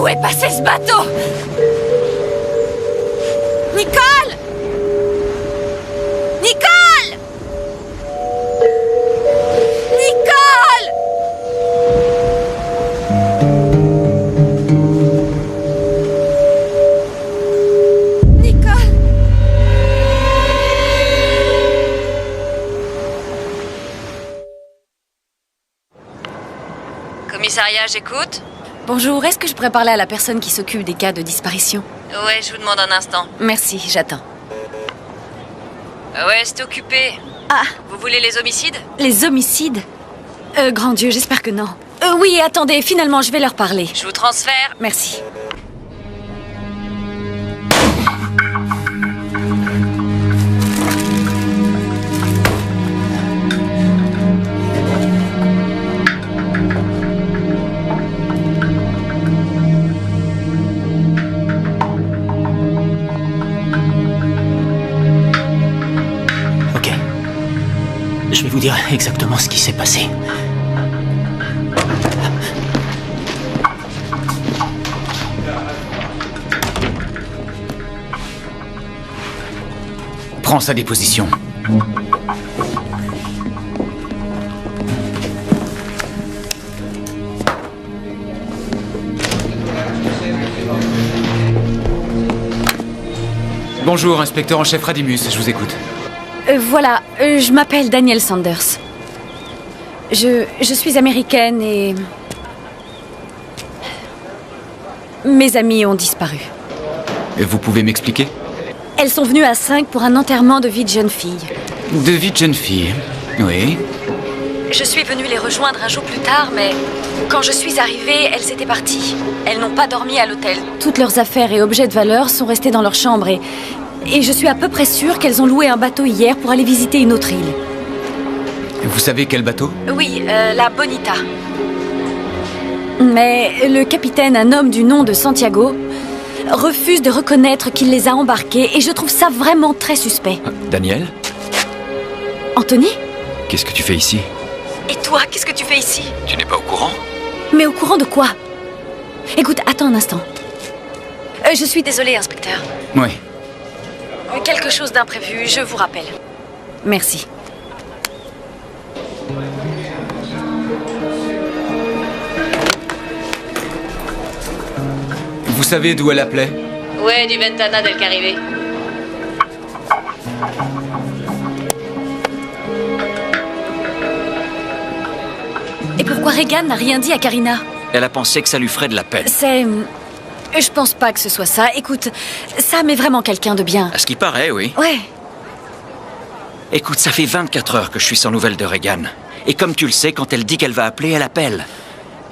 Où est passé ce bateau? Nicole! Nicole! Nicole! Nicole! Commissariat, j'écoute. Bonjour, est-ce que je pourrais parler à la personne qui s'occupe des cas de disparition? Ouais, je vous demande un instant. Merci, j'attends. Ouais, c'est occupé. Ah, Vous voulez les homicides? les homicides? Grand Dieu, j'espère que non. Oui, attendez, finalement, je vais leur parler. Je vous transfère. Merci. Ok. Je vais vous dire exactement ce qui s'est passé. Prends sa déposition. Bonjour, inspecteur en chef Radimus, je vous écoute. Voilà, je m'appelle Danielle Sanders. Je suis américaine et... Mes amies ont disparu. Et vous pouvez m'expliquer? Elles sont venues à 5 pour un enterrement de vie de jeune fille. De vie de jeune fille. Oui. Je suis venue les rejoindre un jour plus tard, mais quand je suis arrivée, elles étaient parties. Elles n'ont pas dormi à l'hôtel. Toutes leurs affaires et objets de valeur sont restés dans leur chambre et je suis à peu près sûre qu'elles ont loué un bateau hier pour aller visiter une autre île. Vous savez quel bateau? Oui, la Bonita. Mais le capitaine, un homme du nom de Santiago, refuse de reconnaître qu'il les a embarqués et je trouve ça vraiment très suspect. Daniel? Anthony? Qu'est-ce que tu fais ici? Et toi, qu'est-ce que tu fais ici? Tu n'es pas au courant? Mais au courant de quoi? Écoute, attends un instant. Je suis désolée, inspecteur. Oui. Quelque chose d'imprévu, je vous rappelle. Merci. Vous savez d'où elle appelait? Ouais, du Ventana del Caribe. Et pourquoi Regan n'a rien dit à Karina? Elle a pensé que ça lui ferait de la peine. C'est... Je pense pas que ce soit ça. Écoute, Sam est vraiment quelqu'un de bien. À ce qui paraît, oui. Ouais. Écoute, ça fait 24 heures que je suis sans nouvelles de Regan. Et comme tu le sais, quand elle dit qu'elle va appeler, elle appelle.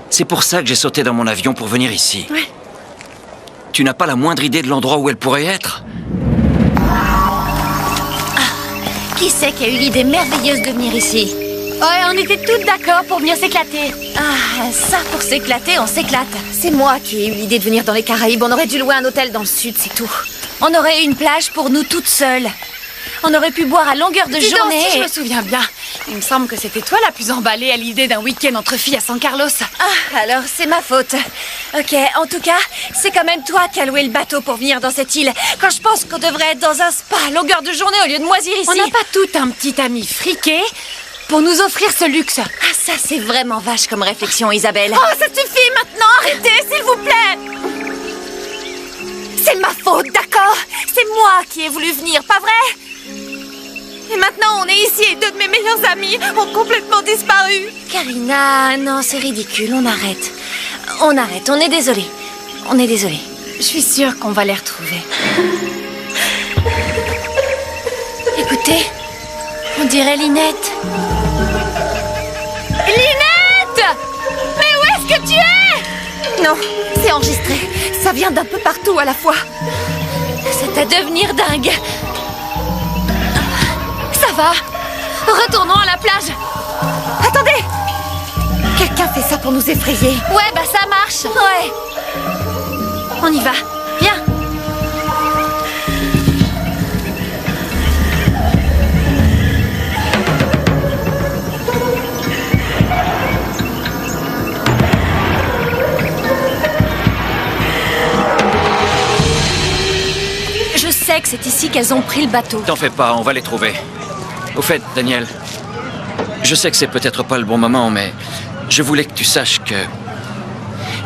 C'est pour ça que j'ai sauté dans mon avion pour venir ici. Ouais. Tu n'as pas la moindre idée de l'endroit où elle pourrait être? Qui c'est qui a eu l'idée merveilleuse de venir ici? Ouais, on était toutes d'accord pour venir s'éclater. Ah, ça, pour s'éclater, on s'éclate. C'est moi qui ai eu l'idée de venir dans les Caraïbes. On aurait dû louer un hôtel dans le sud, c'est tout. On aurait eu une plage pour nous toutes seules. On aurait pu boire à longueur de Dis donc, journée. si je me souviens bien, Il me semble que c'était toi la plus emballée à l'idée d'un week-end entre filles à San Carlos. Ah, alors c'est ma faute. Ok, en tout cas, c'est quand même toi qui as loué le bateau pour venir dans cette île. Quand je pense qu'on devrait être dans un spa à longueur de journée au lieu de moisir ici. On n'a pas tout un petit ami friqué pour nous offrir ce luxe. Ah, ça c'est vraiment vache comme réflexion, Isabelle. Oh, ça suffit maintenant, arrêtez, s'il vous plaît. C'est ma faute, d'accord? C'est moi qui ai voulu venir, pas vrai? Et maintenant, on est ici et deux de mes meilleurs amis ont complètement disparu. Karina, non, c'est ridicule, on arrête. On arrête, on est désolé. On est désolé. Je suis sûre qu'on va les retrouver. Écoutez, on dirait Linette. Linette! Mais où est-ce que tu es? Non, c'est enregistré. Ça vient d'un peu partout à la fois. C'est à devenir dingue. Ça va. Retournons à la plage. Attendez! Quelqu'un fait ça pour nous effrayer. Ouais, bah ça marche. Ouais. On y va. Viens. Je sais que c'est ici qu'elles ont pris le bateau. T'en fais pas, on va les trouver. Au fait, Daniel, je sais que c'est peut-être pas le bon moment, mais je voulais que tu saches que...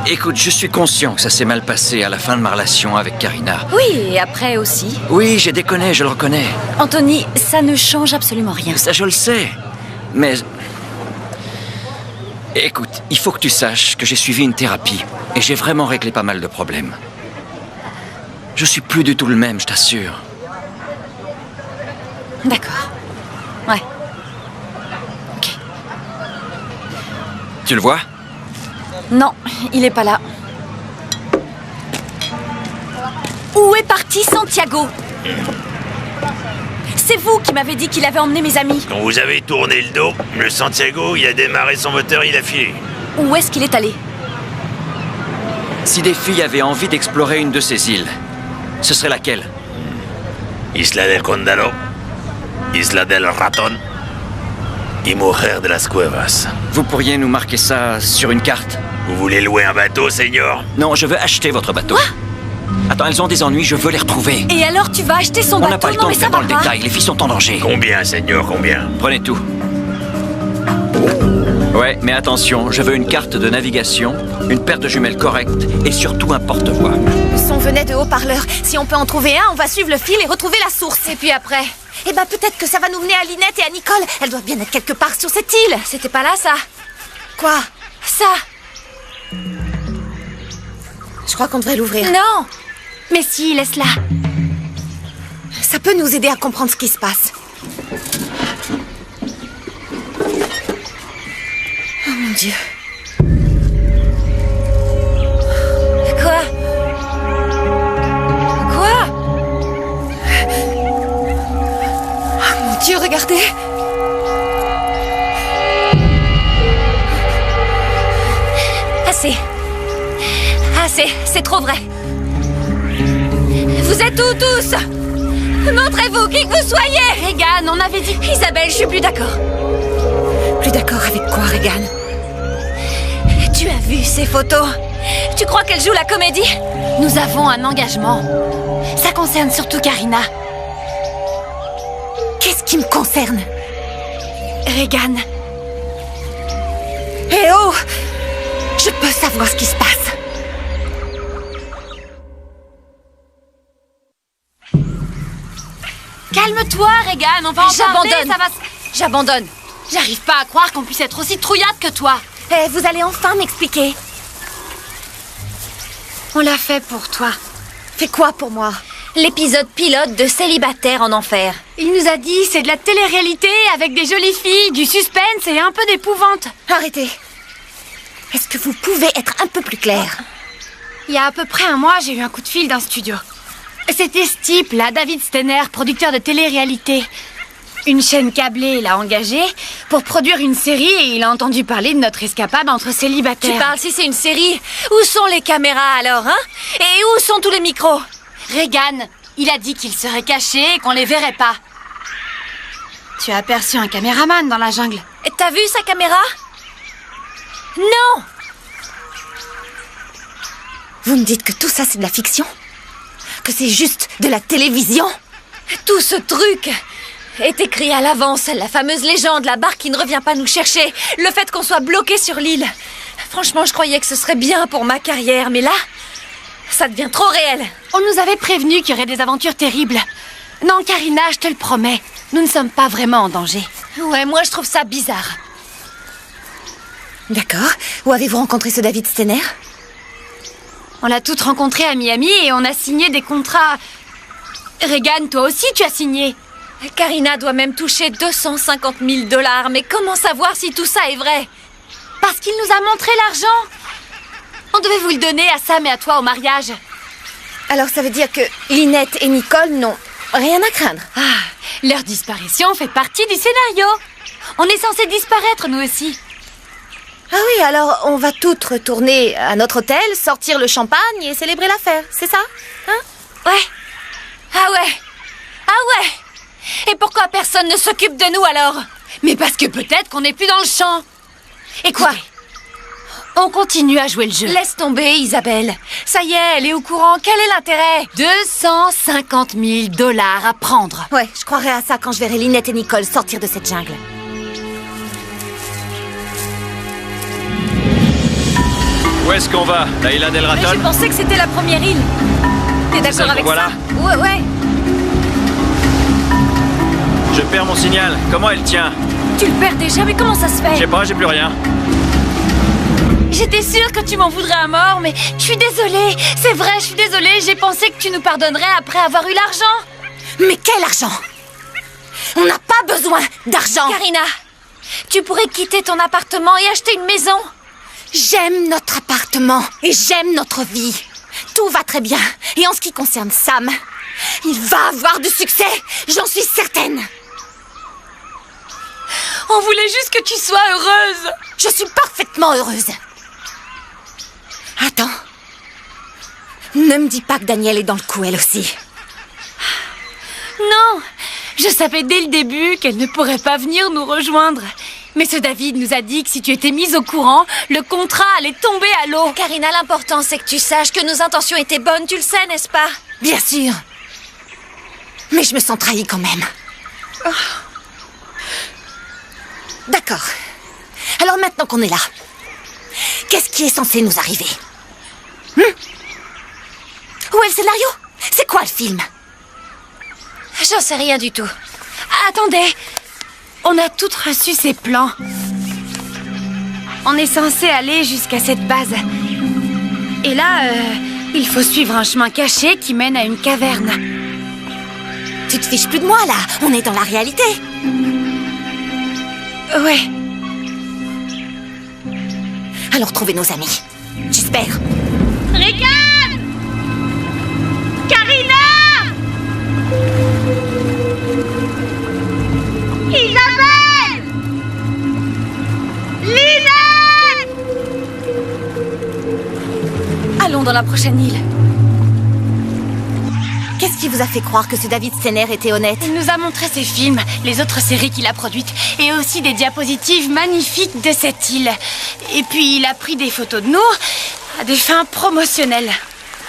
Écoute, je suis conscient que ça s'est mal passé à la fin de ma relation avec Karina. Oui, et après aussi. Oui, j'ai déconné, je le reconnais. Anthony, ça ne change absolument rien. Ça, je le sais. Mais... Écoute, il faut que tu saches que j'ai suivi une thérapie et j'ai vraiment réglé pas mal de problèmes. Je suis plus du tout le même, je t'assure. D'accord. Ouais. Ok. Tu le vois? Non, il est pas là. Où est parti Santiago? C'est vous qui m'avez dit qu'il avait emmené mes amis. Quand vous avez tourné le dos, le Santiago, il a démarré son moteur, il a filé. Où est-ce qu'il est allé? Si des filles avaient envie d'explorer une de ces îles, ce serait laquelle? Isla del Condado, Isla del Raton y Mujer de las Cuevas. Vous pourriez nous marquer ça sur une carte? Vous voulez louer un bateau, Seigneur? Non, je veux acheter votre bateau. Quoi? Attends, elles ont des ennuis, je veux les retrouver. Et alors tu vas acheter son On bateau? n'a pas le Non temps mais de ça faire dans va le pas. détail, les filles sont en danger. Combien, Seigneur, combien? Prenez tout. Ouais, mais attention, je veux une carte de navigation, une paire de jumelles correctes et surtout un porte-voix. Le son venait de haut-parleurs. Si on peut en trouver un, on va suivre le fil et retrouver la source. Et puis après? Eh ben peut-être que ça va nous mener à Linette et à Nicole. Elles doivent bien être quelque part sur cette île. C'était pas là, ça? Quoi? Ça? Je crois qu'on devrait l'ouvrir. Non! Mais si, laisse-la. Ça peut nous aider à comprendre ce qui se passe. Oh mon Dieu. Quoi? Quoi? Oh mon Dieu, regardez. Assez. Assez, c'est trop vrai. Vous êtes où tous? Montrez-vous, qui que vous soyez! Regan, on avait dit... Isabelle, je suis plus d'accord. Plus d'accord avec quoi, Regan? Tu as vu ces photos? Tu crois qu'elle joue la comédie? Nous avons un engagement. Ça concerne surtout Karina. Qu'est-ce qui me concerne? Regan. Eh oh! Je peux savoir ce qui se passe. Calme-toi, Regan, on va en parler, ça va... J'abandonne. J'arrive pas à croire qu'on puisse être aussi trouillarde que toi. Eh, vous allez enfin m'expliquer. On l'a fait pour toi. Fait quoi pour moi? L'épisode pilote de Célibataire en enfer. Il nous a dit, c'est de la télé-réalité avec des jolies filles, du suspense et un peu d'épouvante. Arrêtez. Est-ce que vous pouvez être un peu plus clair? Il y a à peu près un mois, j'ai eu un coup de fil d'un studio. C'était ce type-là, David Stener, producteur de télé-réalité. Une chaîne câblée l'a engagé pour produire une série et il a entendu parler de notre escapade entre célibataires. Tu parles si c'est une série? Où sont les caméras alors, hein? Et où sont tous les micros? Regan, il a dit qu'il serait caché et qu'on les verrait pas. Tu tu as aperçu un caméraman dans la jungle. T'as vu sa caméra? Non! Vous me dites que tout ça, c'est de la fiction? Que c'est juste de la télévision? Tout ce truc est écrit à l'avance. La fameuse légende, la barque qui ne revient pas nous chercher. Le fait qu'on soit bloqué sur l'île. Franchement, je croyais que ce serait bien pour ma carrière, mais là, ça devient trop réel. On nous avait prévenu qu'il y aurait des aventures terribles. Non, Karina, je te le promets, nous ne sommes pas vraiment en danger. Ouais, moi je trouve ça bizarre. D'accord. Où avez-vous rencontré ce David Stener? On l'a toutes rencontré à Miami et on a signé des contrats... Regan, toi aussi tu as signé. Karina doit même toucher 250 000 $, mais comment savoir si tout ça est vrai? Parce qu'il nous a montré l'argent. On devait vous le donner à Sam et à toi au mariage. Alors ça veut dire que Lynette et Nicole n'ont rien à craindre. Ah, leur disparition fait partie du scénario. On est censé disparaître, nous aussi. Ah oui, alors on va toutes retourner à notre hôtel, sortir le champagne et célébrer l'affaire, c'est ça? Hein? Ouais. Ah ouais. Ah ouais. Et pourquoi personne ne s'occupe de nous alors? Mais parce que peut-être qu'on n'est plus dans le champ. Et quoi? On continue à jouer le jeu. Laisse tomber, Isabelle. Ça y est, elle est au courant. Quel est l'intérêt? 250 000 $ à prendre. Ouais, je croirai à ça quand je verrai Lynette et Nicole sortir de cette jungle. Où est-ce qu'on va? La Isla del Raton? Mais je pensais que c'était la première île. T'es d'accord avec voilà. ça? Ouais. Je perds mon signal. Comment elle tient? Tu le perds déjà, mais comment ça se fait? Je sais pas, j'ai plus rien. J'étais sûre que tu m'en voudrais à mort, mais je suis désolée. C'est vrai, je suis désolée. J'ai pensé que tu nous pardonnerais après avoir eu l'argent. Mais quel argent? On n'a pas besoin d'argent. Karina, tu pourrais quitter ton appartement et acheter une maison. J'aime notre appartement et j'aime notre vie. Tout va très bien. Et en ce qui concerne Sam, il va avoir du succès. J'en suis certaine. On voulait juste que tu sois heureuse. Je suis parfaitement heureuse. Attends. Ne me dis pas que Danielle est dans le coup, elle aussi. Non, je savais dès le début qu'elle ne pourrait pas venir nous rejoindre. Mais ce David nous a dit que si tu étais mise au courant, le contrat allait tomber à l'eau. Karina, l'important c'est que tu saches que nos intentions étaient bonnes, tu le sais, n'est-ce pas? Bien sûr. Mais je me sens trahie quand même. Oh. D'accord. Alors maintenant qu'on est là, qu'est-ce qui est censé nous arriver? Où est le scénario? C'est quoi le film? J'en sais rien du tout. Attendez, on a toutes reçu ces plans. On est censé aller jusqu'à cette base. Et là, il faut suivre un chemin caché qui mène à une caverne. Tu te fiches plus de moi, là. On est dans la réalité. Ouais. Alors trouvez nos amis. J'espère. Regan! Karina! Isabelle! Lynette! Allons dans la prochaine île. Qu'est-ce qui vous a fait croire que ce David Stener était honnête? Il nous a montré ses films, les autres séries qu'il a produites, et aussi des diapositives magnifiques de cette île. Et puis il a pris des photos de nous à des fins promotionnelles.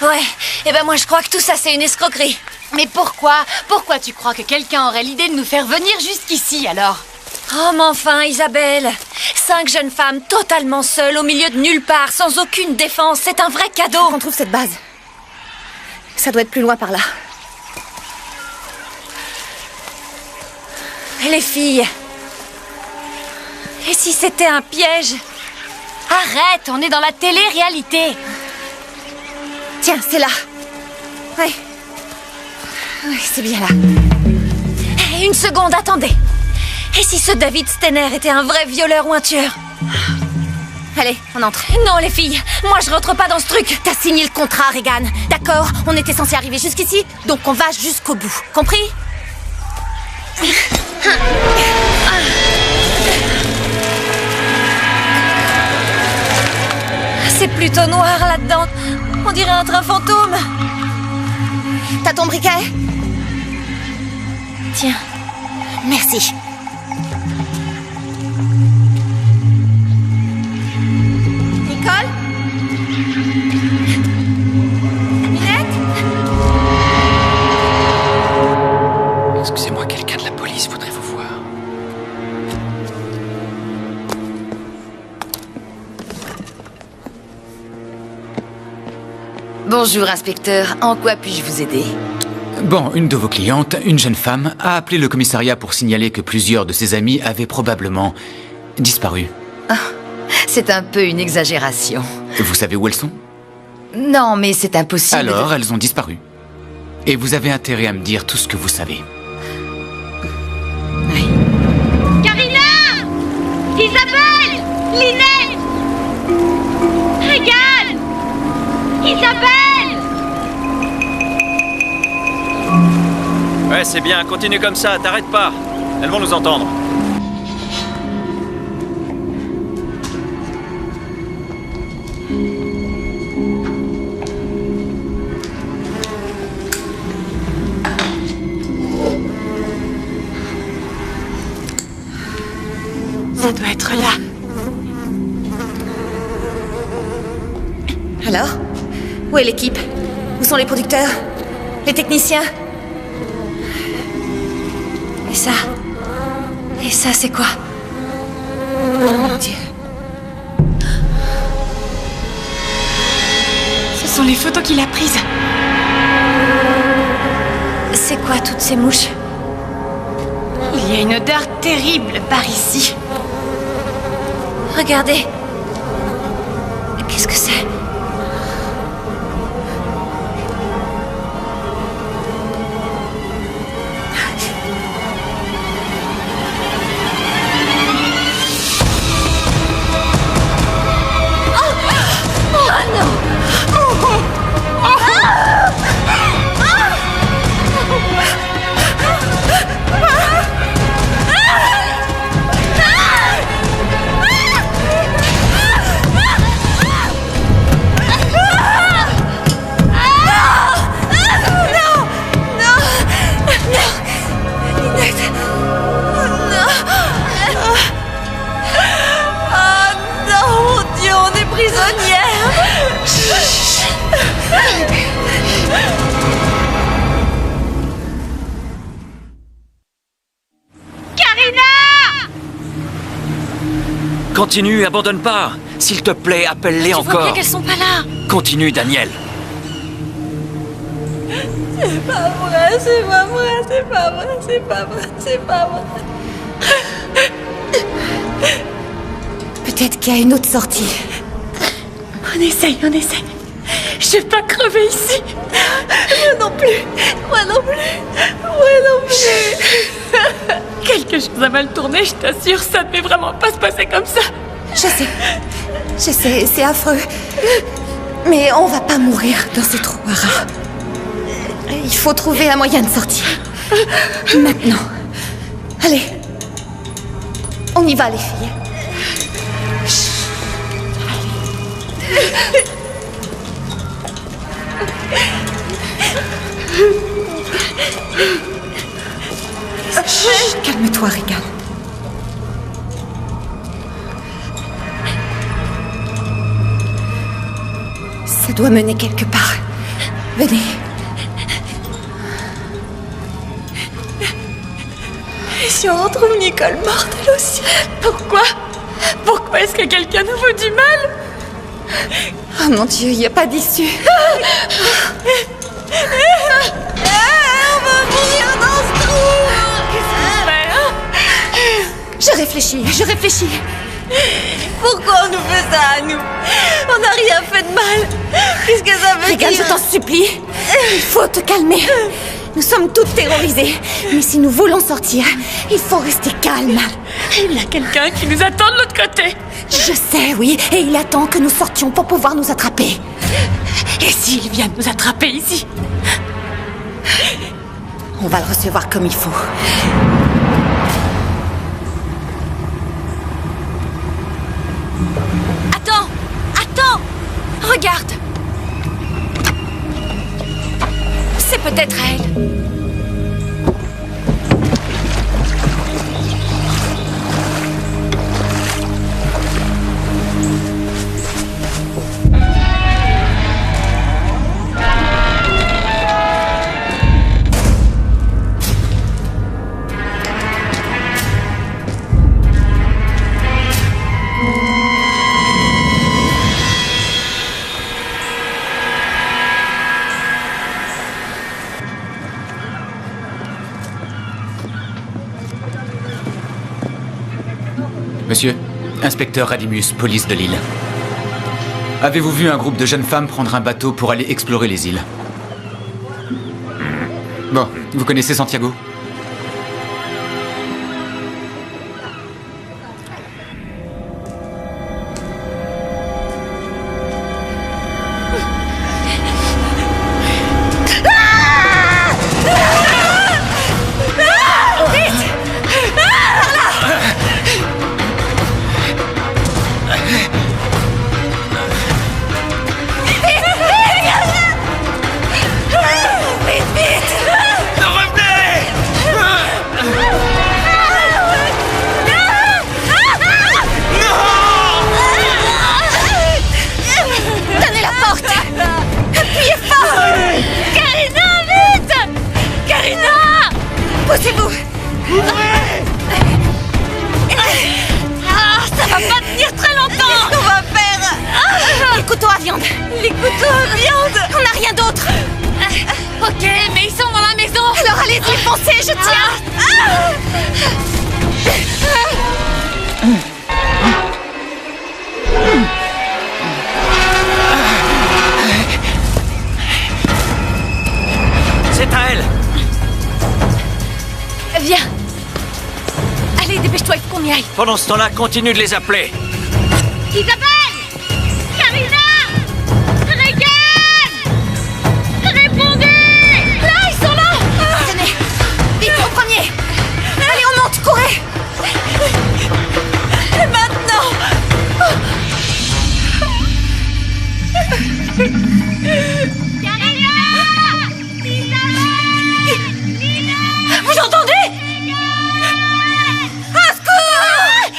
Ouais, et ben moi je crois que tout ça c'est une escroquerie. Mais pourquoi? Pourquoi tu crois que quelqu'un aurait l'idée de nous faire venir jusqu'ici alors? Oh mais enfin Isabelle, 5 jeunes femmes totalement seules au milieu de nulle part, sans aucune défense, c'est un vrai cadeau. On trouve cette base. Ça doit être plus loin par là. Les filles. Et si c'était un piège? Arrête, on est dans la télé-réalité. Tiens, c'est là. Ouais. Oui, c'est bien là. Une seconde, attendez. Et si ce David Stener était un vrai violeur ou un tueur? Allez, on entre. Non, les filles, moi je rentre pas dans ce truc. T'as signé le contrat, Regan. D'accord, on était censé arriver jusqu'ici, donc on va jusqu'au bout. Compris? C'est plutôt noir là-dedans. On dirait un train fantôme. T'as ton briquet? Tiens. Merci. Bonjour, inspecteur. En quoi puis-je vous aider? Bon, une de vos clientes, une jeune femme, a appelé le commissariat pour signaler que plusieurs de ses amis avaient probablement disparu. Ah, c'est un peu une exagération. Vous savez où elles sont? Non, mais c'est impossible. Alors, elles ont disparu. Et vous avez intérêt à me dire tout ce que vous savez. Karina! Isabelle! Lynette! Regarde! Isabelle! Ouais, c'est bien, continue comme ça, t'arrêtes pas. Elles vont nous entendre. Ça doit être là. Alors? Où est l'équipe? Où sont les producteurs? Les techniciens? Et ça? Et ça, c'est quoi? Oh mon Dieu. Ce sont les photos qu'il a prises. C'est quoi toutes ces mouches? Il y a une odeur terrible par ici. Regardez. Qu'est-ce que c'est? Continue, abandonne pas. S'il te plaît, appelle-les encore. Tu vois bien qu'elles sont pas là. Continue, Daniel. C'est pas vrai, c'est pas vrai, c'est pas vrai, c'est pas vrai, c'est pas vrai. Peut-être qu'il y a une autre sortie. On essaye, on essaye. Je vais pas crever ici. Moi non plus, moi non plus, moi non plus. Quelque chose a mal tourné, je t'assure, ça ne devait vraiment pas se passer comme ça. Je sais, c'est affreux. Mais on va pas mourir dans ce trou à rats. Il faut trouver un moyen de sortir. Maintenant. Allez. On y va, les filles. Chut, calme-toi, Regan. Ça doit mener quelque part. Venez. Et si on retrouve Nicole morte, elle aussi? Pourquoi? Pourquoi est-ce que quelqu'un nous veut du mal? Oh mon Dieu, il n'y a pas d'issue. On va mourir dans ce trou. Je réfléchis. Pourquoi on nous fait ça à nous? On n'a rien fait de mal. Qu'est-ce que ça veut dire? Regan, je t'en supplie. Il faut te calmer. Nous sommes toutes terrorisées. Mais si nous voulons sortir, il faut rester calme. Il y a quelqu'un qui nous attend de l'autre côté. Je sais, oui. Et il attend que nous sortions pour pouvoir nous attraper. Et s'il vient nous attraper ici? On va le recevoir comme il faut. Attends! Regarde! C'est peut-être elle. Monsieur, inspecteur Radimus, police de l'île. Avez-vous vu un groupe de jeunes femmes prendre un bateau pour aller explorer les îles? Bon, vous connaissez Santiago? Poussez-vous! Ça va pas tenir très longtemps! Qu'est-ce qu'on va faire? Les couteaux à viande! Les couteaux à viande! On n'a rien d'autre! Ok, mais ils sont dans la maison! Alors allez-y, foncez, je tiens! C'est à elle! Viens! Allez, dépêche-toi, il faut qu'on y aille! Pendant ce temps-là, continue de les appeler! Isabelle! Karina! Regan! Répondez! Là, ils sont là! Tenez! Vite au premier! Allez, on monte, courez! Maintenant! Karina! Vous entendez? Au secours!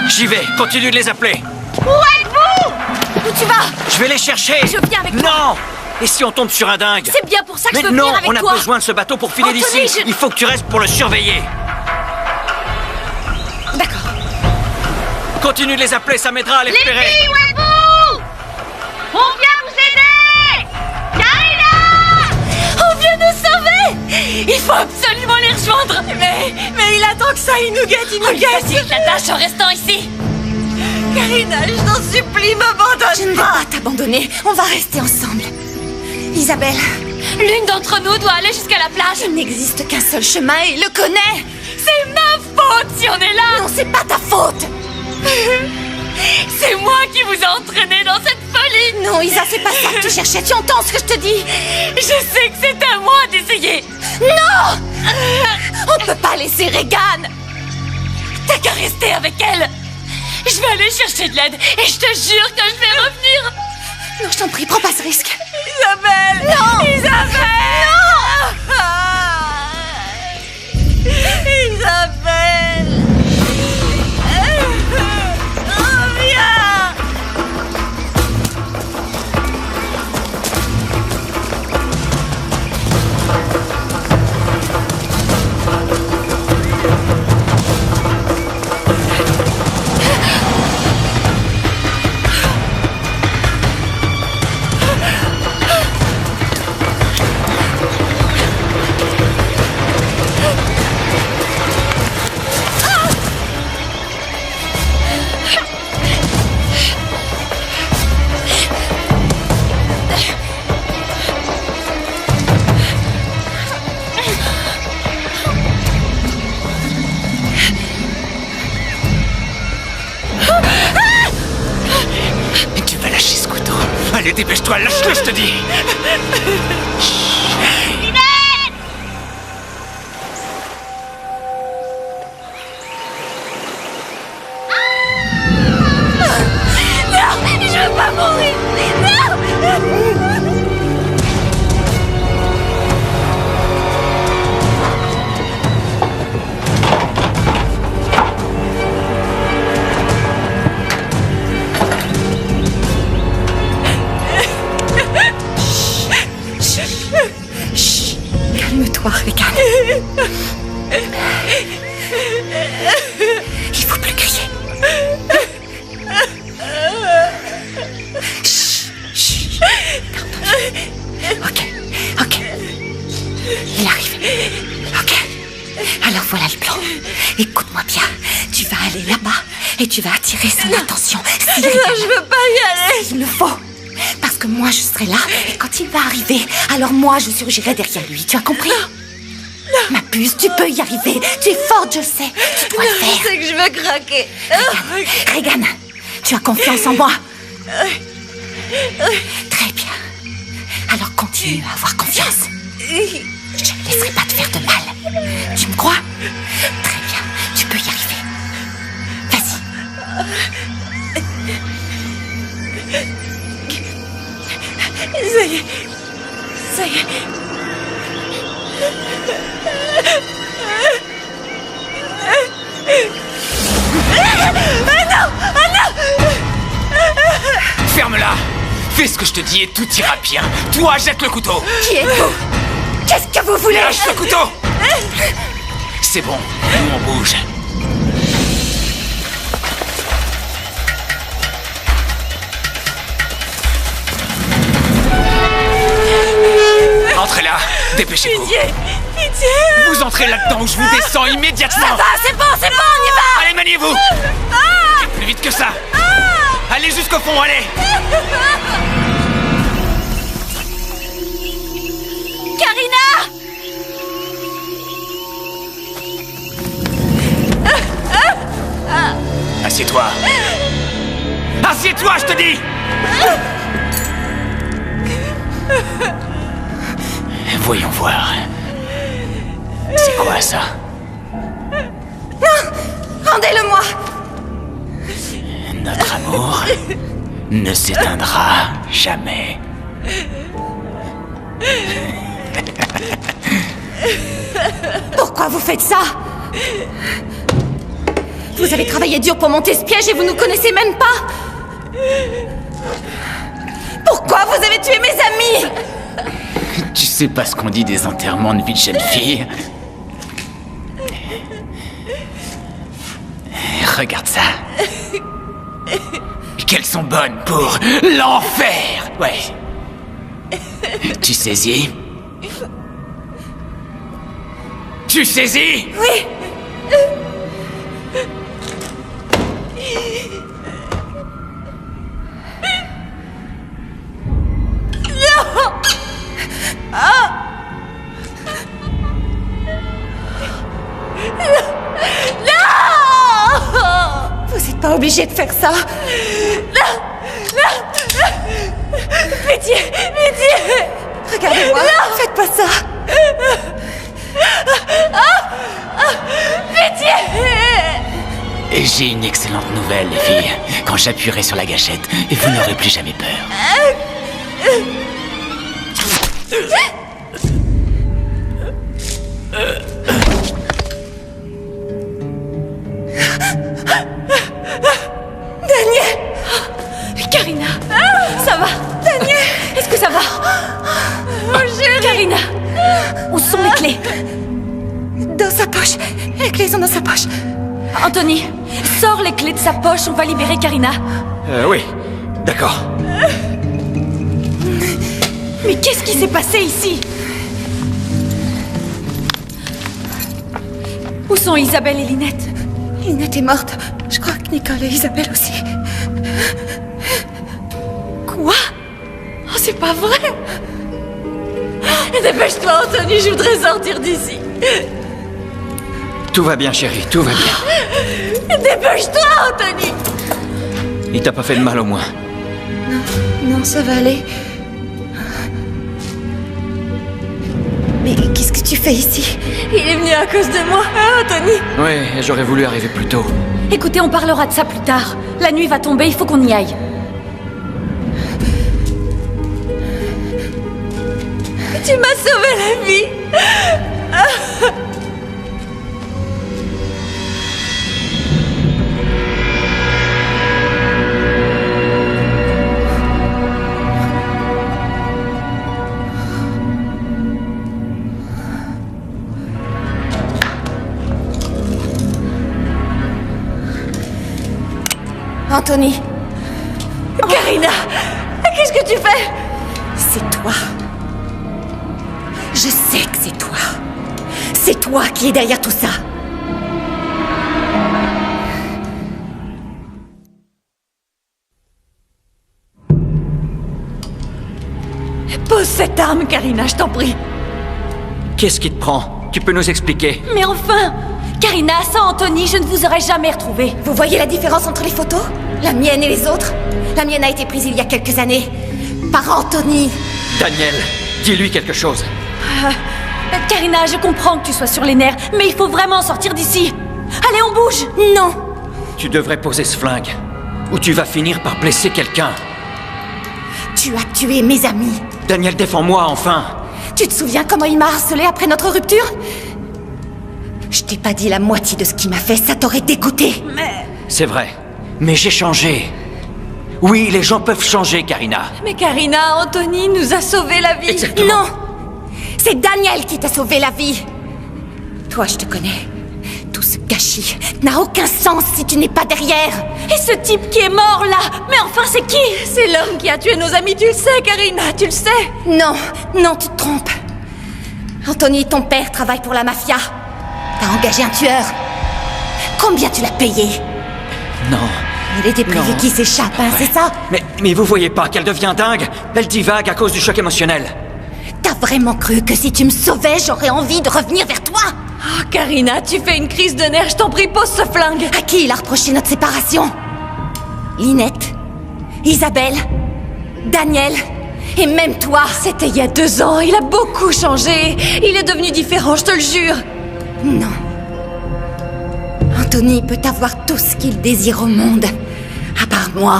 J'y vais, continue de les appeler! Où êtes-vous? Où tu vas? Je vais les chercher! Je viens avec toi! Non! Et si on tombe sur un dingue? C'est bien pour ça que Mais je veux non, venir avec on a toi! besoin de ce bateau pour filer Anthony, d'ici! je- Il faut que tu restes pour le surveiller! D'accord. Continue de les appeler, ça m'aidera à les Les repérer! filles, où êtes-vous? On vient vous aider! Karina! On vient nous sauver! Il faut absolument les rejoindre! Mais il attend que ça, il nous guette, il nous guette! Je l'attache en restant ici! Karina, je t'en supplie, m'abandonne! Je ne vais pas t'abandonner, on va rester ensemble. Isabelle, L'une d'entre nous doit aller jusqu'à la plage! il n'existe qu'un seul chemin et il le connaît! C'est ma faute si on est là! Non, c'est pas ta faute! C'est moi qui vous ai entraîné dans cette folie! Non, Isa, c'est pas ça que tu cherchais, tu entends ce que je te dis? Je sais que c'est à moi d'essayer! Non! On ne peut pas laisser Regan! T'as qu'à rester avec elle! Je vais aller chercher de l'aide et je te jure que je vais revenir! Non, je t'en prie, prends pas ce risque! Isabelle! Non! Isabelle! Isabelle! Reviens! Tu vas lâcher ce couteau! Allez, dépêche-toi, lâche-le, je te dis! Non! Je veux pas mourir! Non! Calme-toi, Regan. Il faut plus crier. Chut, chut. Calme-toi. Ok, ok. Il arrive. Ok. Alors voilà le plan. Écoute-moi bien. Tu vas aller là-bas et tu vas attirer son attention. Je veux pas y aller. Il le faut. Parce que moi, je serai là et quand il va arriver, alors moi, je surgirai derrière lui. Tu as compris? Ma puce, tu peux y arriver. Tu es forte, je le sais. Tu dois le faire. Je sais que je vais craquer. Regan, tu as confiance en moi? Très bien. Alors continue à avoir confiance. Je ne laisserai pas te faire de mal. Tu me crois? Très bien, tu peux y arriver. Vas-y. Ça y est. Ça y est. Ferme-la! Fais ce que je te dis et tout ira bien. Toi, jette le couteau! Qui êtes-vous? Qu'est-ce que vous voulez? Lâche le couteau! C'est bon, nous on bouge. Entrez là, dépêchez-vous. Pitié! Vous entrez là-dedans ou je vous descends immédiatement. Ça va, c'est bon, on y va! Allez, maniez-vous! Et plus vite que ça! Allez jusqu'au fond, allez! Karina! Assieds-toi! Assieds-toi, je te dis! Voyons voir. C'est quoi ça? Non! Rendez-le-moi! Notre amour ne s'éteindra jamais. Pourquoi vous faites ça? Vous avez travaillé dur pour monter ce piège et vous nous connaissez même pas? Pourquoi vous avez tué mes amis? Tu sais pas ce qu'on dit des enterrements de vie de jeune fille? Regarde ça. Qu'elles sont bonnes pour l'enfer! Ouais. Tu saisis? Tu saisis? Oui. Vous n'êtes pas obligé de faire ça. Pitié, pitié. Regardez-moi. Faites pas ça. Pitié. Et j'ai une excellente nouvelle, les filles. Quand j'appuierai sur la gâchette, vous n'aurez plus jamais peur. Daniel. Karina, ça va? Daniel. Est-ce que ça va? Mon chéri. Karina, où sont les clés? Dans sa poche. Les clés sont dans sa poche. Anthony, sors les clés de sa poche, on va libérer Karina. Oui, d'accord. Mais qu'est-ce qui s'est passé ici? Où sont Isabelle et Lynette? Lynette est morte. Je crois que Nicole et Isabelle aussi. Quoi? Oh, c'est pas vrai! Dépêche-toi, Anthony, je voudrais sortir d'ici. Tout va bien, chérie, tout va bien. Dépêche-toi, Anthony. Il t'a pas fait de mal au moins? Non, ça va aller. Mais qu'est-ce que tu fais ici? Il est venu à cause de moi, hein, Anthony? Oui, j'aurais voulu arriver plus tôt. Écoutez, on parlera de ça plus tard. La nuit va tomber, il faut qu'on y aille. Tu m'as sauvé la vie. Anthony. Karina, qu'est-ce que tu fais? C'est toi. Je sais que c'est toi. C'est toi qui es derrière tout ça. Pose cette arme, Karina, je t'en prie. Qu'est-ce qui te prend? Tu peux nous expliquer? Mais enfin, Karina, sans Anthony, je ne vous aurais jamais retrouvée. Vous voyez la différence entre les photos? La mienne et les autres? La mienne a été prise il y a quelques années. Par Anthony. Daniel, dis-lui quelque chose. Karina, je comprends que tu sois sur les nerfs, mais il faut vraiment sortir d'ici. Allez, on bouge. Non. Tu devrais poser ce flingue, ou tu vas finir par blesser quelqu'un. Tu as tué mes amis. Daniel, défends-moi, enfin. Tu te souviens comment il m'a harcelé après notre rupture? Je t'ai pas dit la moitié de ce qu'il m'a fait, ça t'aurait dégoûté. C'est vrai, mais j'ai changé. Oui, les gens peuvent changer, Karina. Mais Karina, Anthony nous a sauvé la vie. Exactement. Non. C'est Daniel qui t'a sauvé la vie. Toi, je te connais. Tout ce gâchis n'a aucun sens si tu n'es pas derrière. Et ce type qui est mort là, mais enfin c'est qui? C'est l'homme qui a tué nos amis, tu le sais, Karina, tu le sais. Non, non, tu te trompes. Anthony, ton père, travaille pour la mafia. T'as engagé un tueur. Combien tu l'as payé? Non. Il était prévu qu'il s'échappe, hein, c'est ça? Mais vous voyez pas qu'elle devient dingue? Elle divague à cause du choc émotionnel. T'as vraiment cru que si tu me sauvais, j'aurais envie de revenir vers toi? Oh, Karina, tu fais une crise de nerfs, je t'en prie, pose ce flingue. À qui il a reproché notre séparation? Linette, Isabelle, Daniel, et même toi. C'était il y a 2 ans, il a beaucoup changé. Il est devenu différent, je te le jure. Non. Anthony peut avoir tout ce qu'il désire au monde, à part moi.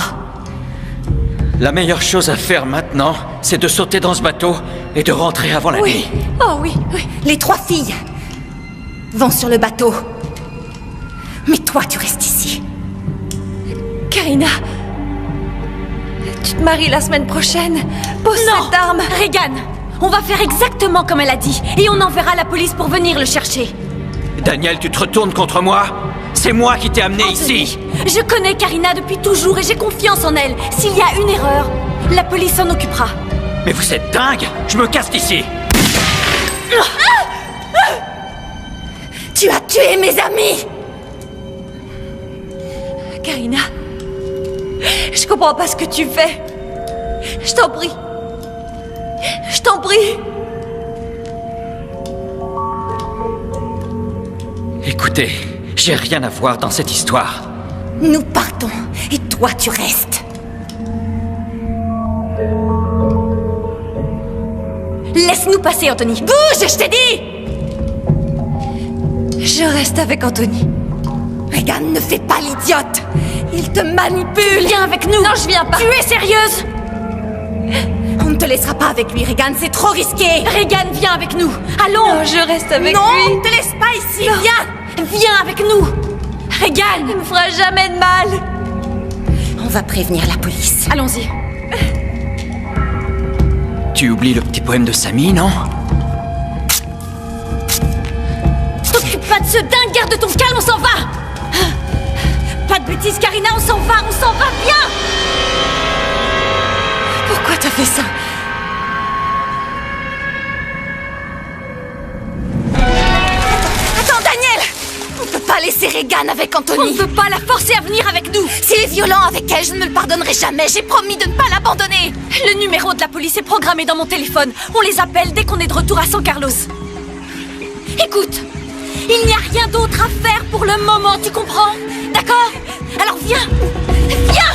La meilleure chose à faire maintenant, c'est de sauter dans ce bateau et de rentrer avant la nuit. Oh oui, oui. Les 3 filles vont sur le bateau. Mais toi, tu restes ici. Karina, tu te maries la semaine prochaine. Pose cette arme. Regan, on va faire exactement comme elle a dit. Et on enverra la police pour venir le chercher. Daniel, tu te retournes contre moi? C'est moi qui t'ai amené ici. Je connais Karina depuis toujours et j'ai confiance en elle. S'il y a une erreur, la police s'en occupera. Mais vous êtes dingue! Je me casse d'ici. Tu as tué mes amis! Karina, je comprends pas ce que tu fais. Je t'en prie. Je t'en prie. Écoutez, j'ai rien à voir dans cette histoire. Nous partons, et toi tu restes. Laisse-nous passer, Anthony. Bouge, je t'ai dit! Je reste avec Anthony. Regan, ne fais pas l'idiote! Il te manipule! Viens avec nous! Non, je viens pas! Tu es sérieuse? On ne te laissera pas avec lui, Regan, c'est trop risqué! Regan, viens avec nous! Allons! Non, je reste avec lui! Non, on ne te laisse pas ici! Non. Viens! Viens avec nous! Regan! Il me fera jamais de mal! On va prévenir la police. Allons-y. Tu oublies le petit poème de Samy, non? T'occupe pas de ce dingue, garde ton calme, on s'en va! Pas de bêtises, Karina, on s'en va, viens! Pourquoi t'as fait ça? Attends, Daniel! On peut pas laisser Regan avec Anthony! On ne peut pas la forcer à venir avec nous! S'il est violent avec elle, je ne me le pardonnerai jamais! J'ai promis de ne pas l'abandonner! Le numéro de la police est programmé dans mon téléphone. On les appelle dès qu'on est de retour à San Carlos. Écoute, il n'y a rien d'autre à faire pour le moment, tu comprends? D'accord? Alors viens! Viens!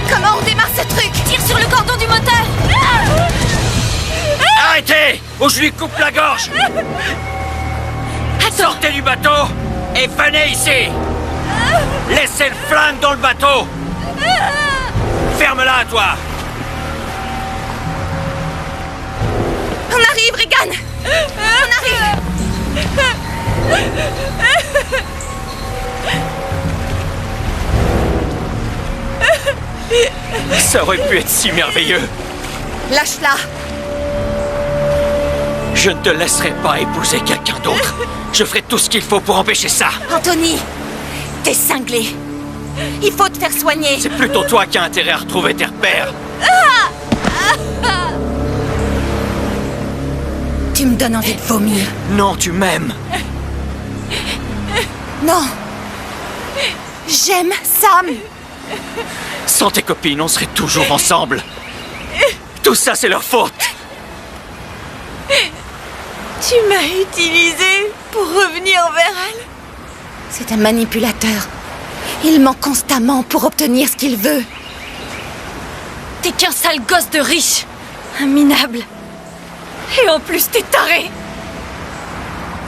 Comment on démarre ce truc? Tire sur le cordon du moteur! Arrêtez! Ou je lui coupe la gorge! Sortez du bateau et venez ici! Laissez le flingue dans le bateau! Ferme-la, toi! On arrive, Regan! On arrive! Ça aurait pu être si merveilleux! Lâche-la. Je ne te laisserai pas épouser quelqu'un d'autre. Je ferai tout ce qu'il faut pour empêcher ça. Anthony, t'es cinglé. Il faut te faire soigner. C'est plutôt toi qui as intérêt à retrouver tes repères. Tu me donnes envie de vomir. Non, tu m'aimes. Non. J'aime Sam. Sans tes copines, on serait toujours ensemble. Tout ça, c'est leur faute. Tu m'as utilisée pour revenir vers elle. C'est un manipulateur. Il ment constamment pour obtenir ce qu'il veut. T'es qu'un sale gosse de riche. Un minable. Et en plus, t'es taré.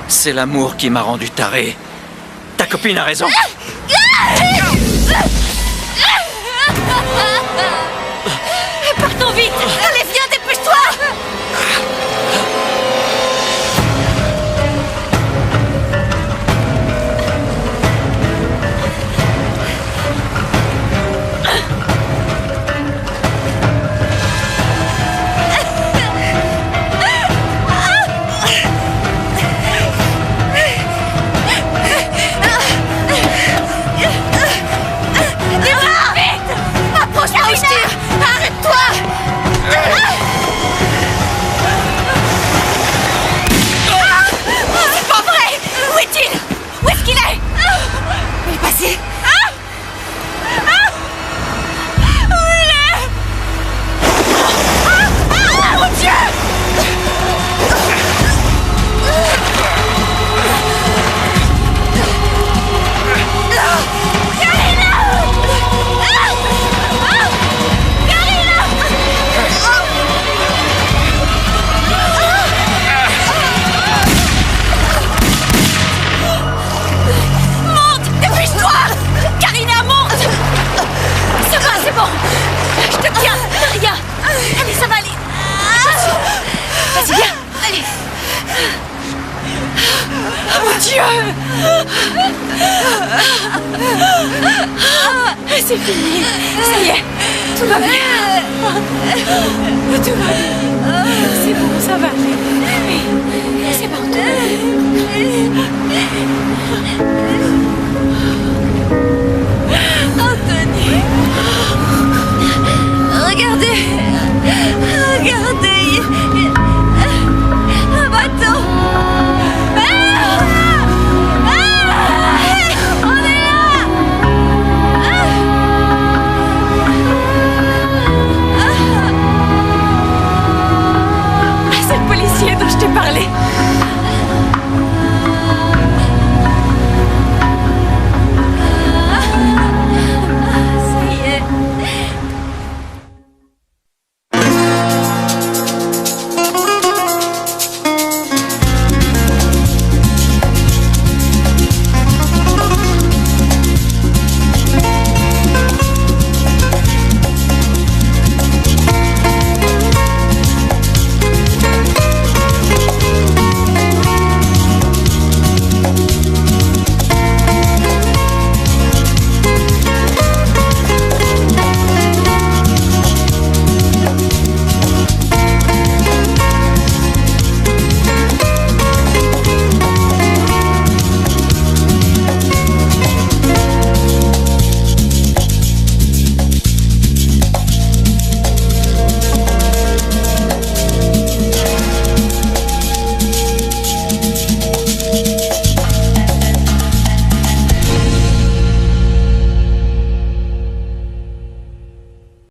C'est l'amour qui m'a rendu taré. Ta copine a raison. Partons vite. Allez, viens, dépêche-toi. C'est fini. Ça y est. Tout va bien. Tout va bien.